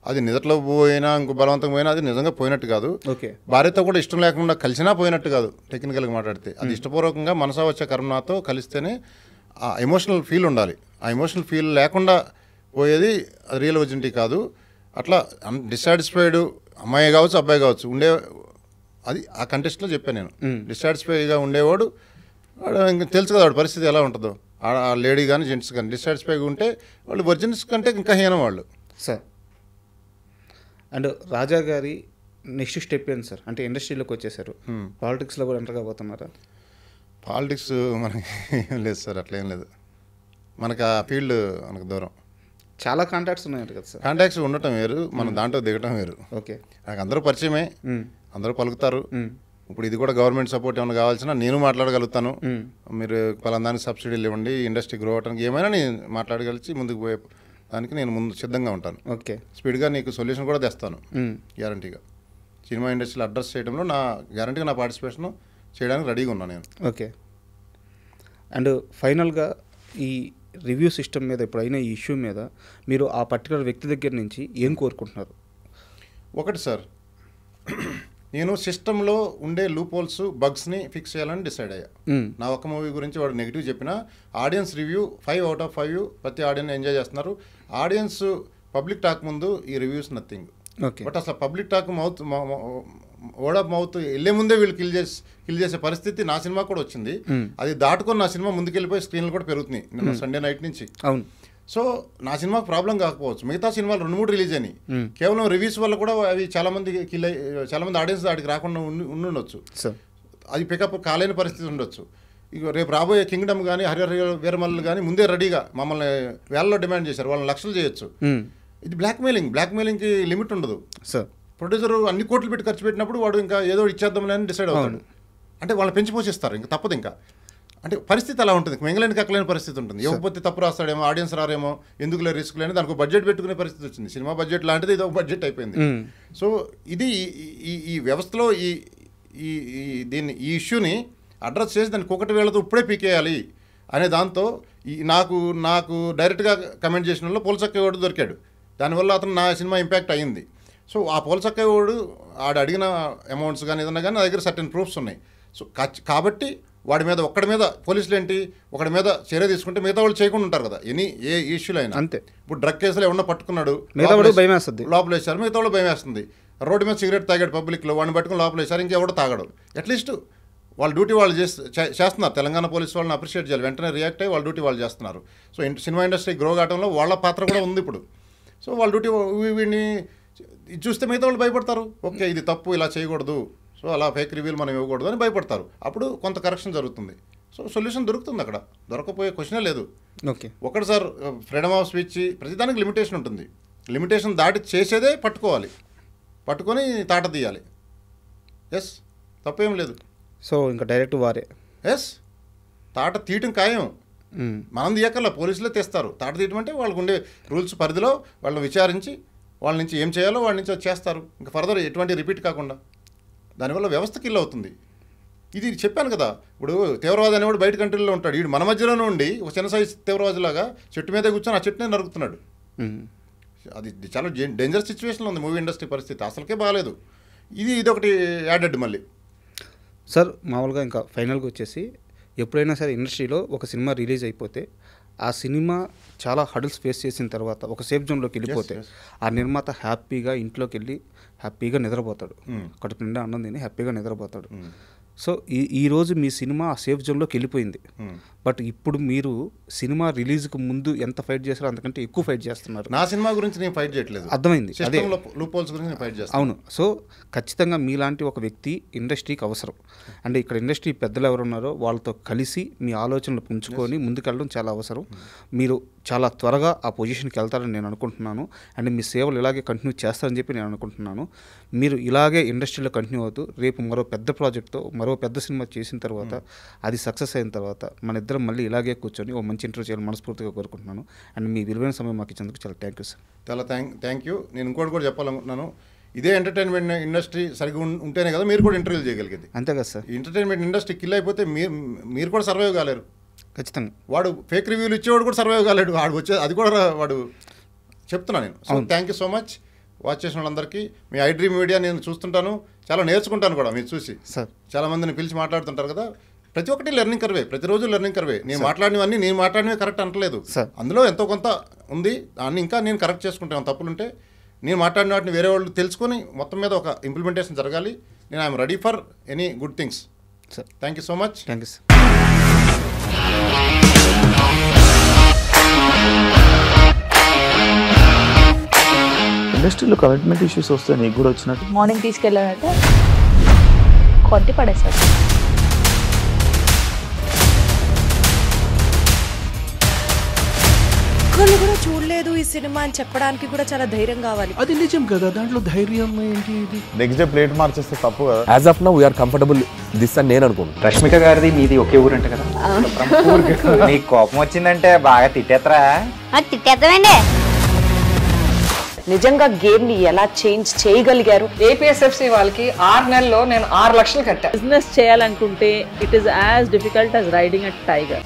అది నిజట్లో పోయినా, ఇంకో బలవంతంగా పోయినా అది నిజంగా పోయినట్టు కాదు. భార్యతో కూడా ఇష్టం లేకుండా కలిసినా పోయినట్టు కాదు. టెక్నికల్గా మాట్లాడితే అది ఇష్టపూర్వకంగా మనసావచ కర్మనాతో కలిస్తేనే ఆ ఎమోషనల్ ఫీల్ ఉండాలి. ఆ ఎమోషనల్ ఫీల్ లేకుండా పోయేది రియల్ వర్జినిటీ కాదు. అట్లా డిస్సాటిస్ఫైడ్ అమ్మాయి కావచ్చు, అబ్బాయి కావచ్చు ఉండే, అది ఆ కంటెస్ట్లో చెప్పాను నేను. డిస్సాటిస్ఫైగా ఉండేవాడు ఇంకా తెలుసు కదా వాడి పరిస్థితి ఎలా ఉంటుందో. ఆ లేడీ కానీ జెంట్స్ కానీ డిస్సాటిస్ఫైగా ఉంటే వాళ్ళు వర్జిన్స్ కంటే ఇంకా హీనం వాళ్ళు. సార్ అండ్ రాజా గారి నెక్స్ట్ స్టెప్ ఏంటి సార్? అంటే ఇండస్ట్రీలోకి వచ్చేసారు, పాలిటిక్స్లో కూడా ఎంటర్ కాబోతున్నారా? పాలిటిక్స్ మనకి ఏం లేదు సార్, అట్లేం లేదు. మనకు ఆ ఫీల్డ్ మనకు దూరం. చాలా కాంటాక్ట్స్ ఉన్నాయి కదా సార్? కాంటాక్ట్స్ ఉండటం వేరు, మనం దాంట్లో దిగటం వేరు. ఓకే, నాకు అందరూ పరిచయమే, అందరూ పలుకుతారు. ఇప్పుడు ఇది కూడా గవర్నమెంట్ సపోర్ట్ ఏమైనా కావాల్సిన నేను మాట్లాడగలుగుతాను. మీరు పలానానికి సబ్సిడీలు ఇవ్వండి, ఇండస్ట్రీ గ్రో అవడానికి ఏమైనా నేను మాట్లాడగలిచి ముందుకు పోయే దానికి నేను ముందు సిద్ధంగా ఉంటాను. ఓకే, స్పీడ్గా నీకు సొల్యూషన్ కూడా తెస్తాను గ్యారంటీగా. సినిమా ఇండస్ట్రీలో అడ్రస్ చేయడంలో నా గ్యారంటీగా నా పార్టిసిపేషన్ చేయడానికి రెడీగా ఉన్నాను నేను. ఓకే. అండ్ ఫైనల్గా ఈ రివ్యూ సిస్టమ్ మీద ఎప్పుడైనా ఈ ఇష్యూ మీద మీరు ఆ పర్టికులర్ వ్యక్తి దగ్గర నుంచి ఏం కోరుకుంటున్నారు? ఒకటి సార్, నేను సిస్టంలో ఉండే లూపోల్స్ బగ్స్ని ఫిక్స్ చేయాలని డిసైడ్ అయ్యా. నా ఒక్క మూవీ గురించి వాడు నెగిటివ్ చెప్పినా ఆడియన్స్ రివ్యూ 5/5 ప్రతి ఆడియన్స్ ఎంజాయ్ చేస్తున్నారు. ఆడియన్స్ పబ్లిక్ టాక్ ముందు ఈ రివ్యూస్ నథింగ్. బట్ అసలు public talk word of mouth వెళ్ళే ముందే వీళ్ళు కిల్ చేసే పరిస్థితి నా సినిమా కూడా వచ్చింది. అది దాటుకొని నా సినిమా ముందుకెళ్ళిపోయి స్క్రీన్లు కూడా పెరుగుతున్నాయి నిన్న సండే నైట్ నుంచి. అవును. సో నా సినిమాకి ప్రాబ్లం కాకపోవచ్చు, మిగతా సినిమాలు 2-3 రిలీజ్ అయినాయి. కేవలం రివ్యూస్ వల్ల కూడా అవి చాలామంది ఆడియన్స్ వాటికి రాకుండా ఉండొచ్చు, అది పికప్ కాలేని పరిస్థితి ఉండొచ్చు. ఇక రేపు రాబోయే కింగ్డమ్ కానీ హరిహర వీరమల్లు కానీ ముందే రెడీగా మమ్మల్ని వేలలో డిమాండ్ చేశారు, వాళ్ళని లక్షలు చేయొచ్చు. ఇది బ్లాక్మెయిలింగ్కి లిమిట్ ఉండదు సార్. ప్రొడ్యూసర్ అన్ని కోట్లు పెట్టి ఖర్చు పెట్టినప్పుడు వాడు ఇంకా ఏదో ఇచ్చేద్దామని అని డిసైడ్ అవుతాడు. అంటే వాళ్ళని పెంచి పోషిస్తారు, ఇంకా తప్పదు. ఇంకా అంటే పరిస్థితి అలా ఉంటుంది, మింగలేని కక్కలేని పరిస్థితి ఉంటుంది. ఇవ్వకపోతే తప్పు రాస్తాడేమో, ఆడియన్స్ రారేమో, ఎందుకులే రిస్క్ లేని దానికి బడ్జెట్ పెట్టుకునే పరిస్థితి వచ్చింది. సినిమా బడ్జెట్ లాంటిది ఇది ఒక బడ్జెట్ అయిపోయింది. సో ఇది ఈ వ్యవస్థలో దీన్ని ఈ ఇష్యూని అడ్రస్ చేసి దాన్ని ఒకటి వేళతో ఇప్పుడే పీకేయాలి అనే దాంతో నాకు డైరెక్ట్గా కమెంట్ చేసిన వాళ్ళు పోల్చక్కేవాడు దొరికాడు. దానివల్ల అతను నా సినిమా ఇంపాక్ట్ అయ్యింది. సో ఆ పోల్చక్కేవాడు ఆడు అడిగిన అమౌంట్స్ కానీ ఏదన్నా కానీ నా దగ్గర సర్టెన్ ప్రూఫ్స్ ఉన్నాయి. సో కాబట్టి వాడి మీద ఒక్కడి మీద పోలీసులు ఏంటి ఒకడి మీద చర్య తీసుకుంటే మిగతా వాళ్ళు చేయకుండా ఉంటారు కదా, ఏ ఇష్యూలు అయినా అంతే. ఇప్పుడు డ్రగ్ కేసులో ఎవరన్నా పట్టుకున్నాడు లోపల వేశారు, మిగతా వాళ్ళు భయం వేస్తుంది. రోడ్డు మీద సిగరెట్ తాగాడు పబ్లిక్లో, వాడిని పట్టుకుని లోపల వేశారు, ఇంకెవడో తాగాడు. అట్లీస్ట్ వాళ్ళ డ్యూటీ వాళ్ళు చేస్తున్నారు. తెలంగాణ పోలీసు వాళ్ళని అప్రిషియేట్ చేయాలి, వెంటనే రియాక్ట్ అయ్యి వాళ్ళ డ్యూటీ వాళ్ళు చేస్తున్నారు. సో సినిమా ఇండస్ట్రీ గ్రో కావడంలో వాళ్ళ పాత్ర కూడా ఉంది ఇప్పుడు. సో వాళ్ళ డ్యూటీ వీడిని చూస్తే మిగతా వాళ్ళు భయపడతారు, ఓకే ఇది తప్పు ఇలా చేయకూడదు, సో అలా ఫేక్ రివ్యూలు మనం ఇవ్వకూడదు అని భయపడతారు. అప్పుడు కొంత కరెక్షన్ జరుగుతుంది. సో సొల్యూషన్ దొరుకుతుంది, అక్కడ దొరకపోయే క్వశ్చనే లేదు. ఓకే ఒకటి సార్, ఫ్రీడమ్ ఆఫ్ స్పీచ్ ప్రతిదానికి లిమిటేషన్ ఉంటుంది. లిమిటేషన్ దాటి చేసేదే పట్టుకొని తాట తీయాలి. ఎస్ తప్పేం లేదు. సో ఇంకా డైరెక్ట్ వారే ఎస్ తాట తీయటం ఖాయం. మనం తీయకల్లా పోలీసులే తెస్తారు. తాట తీయటం అంటే వాళ్ళకు ఉండే రూల్స్ పరిధిలో వాళ్ళని విచారించి వాళ్ళ నుంచి ఏం చేయాలో వాళ్ళ నుంచి చేస్తారు. ఇంకా ఫర్దర్ ఎటువంటి రిపీట్ కాకుండా. దానివల్ల వ్యవస్థ కిల్ అవుతుంది. ఇది చెప్పాను కదా, ఇప్పుడు తీవ్రవాది అనేవాడు బయట కంట్రీలో ఉంటాడు, వీడు మన మధ్యలోనే ఉండి ఒక చిన్న సైజు తీవ్రవాదిలాగా చెట్టు మీదే కూర్చొని ఆ చెట్టునే నరుకుతున్నాడు. అది చాలా డేంజరస్ సిచ్యువేషన్లో ఉంది మూవీ ఇండస్ట్రీ పరిస్థితి, అసలుకే బాగాలేదు. ఇది ఒకటి యాడెడ్ మళ్ళీ. సార్ మామూలుగా ఇంకా ఫైనల్గా వచ్చేసి ఎప్పుడైనా సరే ఇండస్ట్రీలో ఒక సినిమా రిలీజ్ అయిపోతే ఆ సినిమా చాలా హడల్స్ ఫేస్ చేసిన తర్వాత ఒక సేఫ్ జోన్లోకి వెళ్ళిపోతే ఆ నిర్మాత హ్యాపీగా ఇంట్లోకి వెళ్ళి హ్యాపీగా నిద్రపోతాడు, కడుపు నిండా అన్నం తిని హ్యాపీగా నిద్రపోతాడు. సో ఈరోజు మీ సినిమా ఆ సేఫ్ జోన్లోకి వెళ్ళిపోయింది. బట్ ఇప్పుడు మీరు సినిమా రిలీజ్కి ముందు ఎంత ఫైట్ చేస్తారో అంతకంటే ఎక్కువ ఫైట్ చేస్తున్నారు. నా సినిమా గురించి నేను ఫైట్ చేయట్లేదు, అర్థమైంది. అదే లూపోల్స్ గురించి నేను ఫైట్ చేస్తాను. అవును. సో ఖచ్చితంగా మీలాంటి ఒక వ్యక్తి ఇండస్ట్రీకి అవసరం. అంటే ఇక్కడ ఇండస్ట్రీ పెద్దలు ఎవరున్నారో వాళ్ళతో కలిసి మీ ఆలోచనలు పుంజుకొని ముందుకెళ్ళడం చాలా అవసరం. మీరు చాలా త్వరగా ఆ పొజిషన్కి వెళ్తారని నేను అనుకుంటున్నాను. అండ్ మీ సేవలు ఇలాగే కంటిన్యూ చేస్తారని చెప్పి నేను అనుకుంటున్నాను. మీరు ఇలాగే ఇండస్ట్రీలో కంటిన్యూ అవుతూ రేపు మరో పెద్ద ప్రాజెక్ట్తో మరో పెద్ద సినిమా చేసిన తర్వాత అది సక్సెస్ అయిన తర్వాత మన ఇద్దరం మళ్ళీ ఇలాగే కూర్చొని ఓ మంచి ఇంటర్వ్యూ చేయాలని మనస్ఫూర్తిగా కోరుకుంటున్నాను. అండ్ మీ విలువైన సమయం మాకు ఇచ్చేందుకు చాలా థ్యాంక్ యూ సార్. చాలా థ్యాంక్ యూ. నేను ఇంకోటి కూడా చెప్పాలనుకుంటున్నాను, ఇదే ఎంటర్టైన్మెంట్ ఇండస్ట్రీ సరిగ్గా ఉంటేనే కదా మీరు కూడా ఇంటర్వ్యూలు చేయగలిగేది. అంతే కదా సార్. ఎంటర్టైన్మెంట్ ఇండస్ట్రీ కిల్ అయిపోతే మీరు కూడా సర్వైవ్ కాలేరు. ఖచ్చితంగా వాడు ఫేక్ రివ్యూలు ఇచ్చేవాడు కూడా సర్వైవ్ కాలేడు, వాడు వచ్చే అది కూడా వాడు చెప్తున్నాను నేను. So thank you so much watch చేసిన వాళ్ళందరికీ. మీ ఐ డ్రీమ్ మీడియా నేను చూస్తుంటాను, చాలా నేర్చుకుంటాను కూడా మీరు చూసి. సార్ చాలామందిని పిలిచి మాట్లాడుతుంటారు కదా, ప్రతి ఒక్కటి లెర్నింగ్ కర్వే, ప్రతిరోజు లెర్నింగ్ కర్వే. నేను మాట్లాడినవే కరెక్ట్ అంటలేదు, అందులో ఎంతో కొంత ఉంది, దాన్ని ఇంకా నేను కరెక్ట్ చేసుకుంటాను. తప్పులుంటే నేను మాట్లాడిన వాటిని వేరే వాళ్ళు తెలుసుకొని మొత్తం మీద ఒక ఇంప్లిమెంటేషన్ జరగాలి. నేను I'm ready for any good things. Sir thank you so much. Thank you sir. ఇండస్ట్రీలో కమిట్మెంట్ ఇష్యూస్ వస్తే నీకు కూడా వచ్చినట్టు మార్నింగ్ తీసుకెళ్ళానంటే కొట్టి పడేసాడు. ఒక్కళ్ళు కూడా చూడలేదు ఈ సినిమా అని చెప్పడానికి కూడా చాలా ధైర్యం కావాలి. అది నిజం కదా, దాంట్లో ధైర్యం ఏంటి? నెక్స్ట్ డే ప్లేట్ మార్చేస్తే తప్పు కదా. As of now we are comfortable this అని నేను అనుకుంటున్నాను. రష్మిక గారిది మీది ఒకే ఊరు అంట కదా, నీకు కోపం వచ్చిందంటే బాగా తిట్టేత్తరా? తిట్టేద్దామండి. నిజంగా గేమ్ ని ఎలా చేంజ్ చేయగలిగారు? ఏపీఎస్ఎఫ్సి వాళ్ళకి 6 నెలల్లో నేను 6 లక్షలు కట్టా. బిజినెస్ చేయాలనుకుంటే it is as difficult as riding a tiger.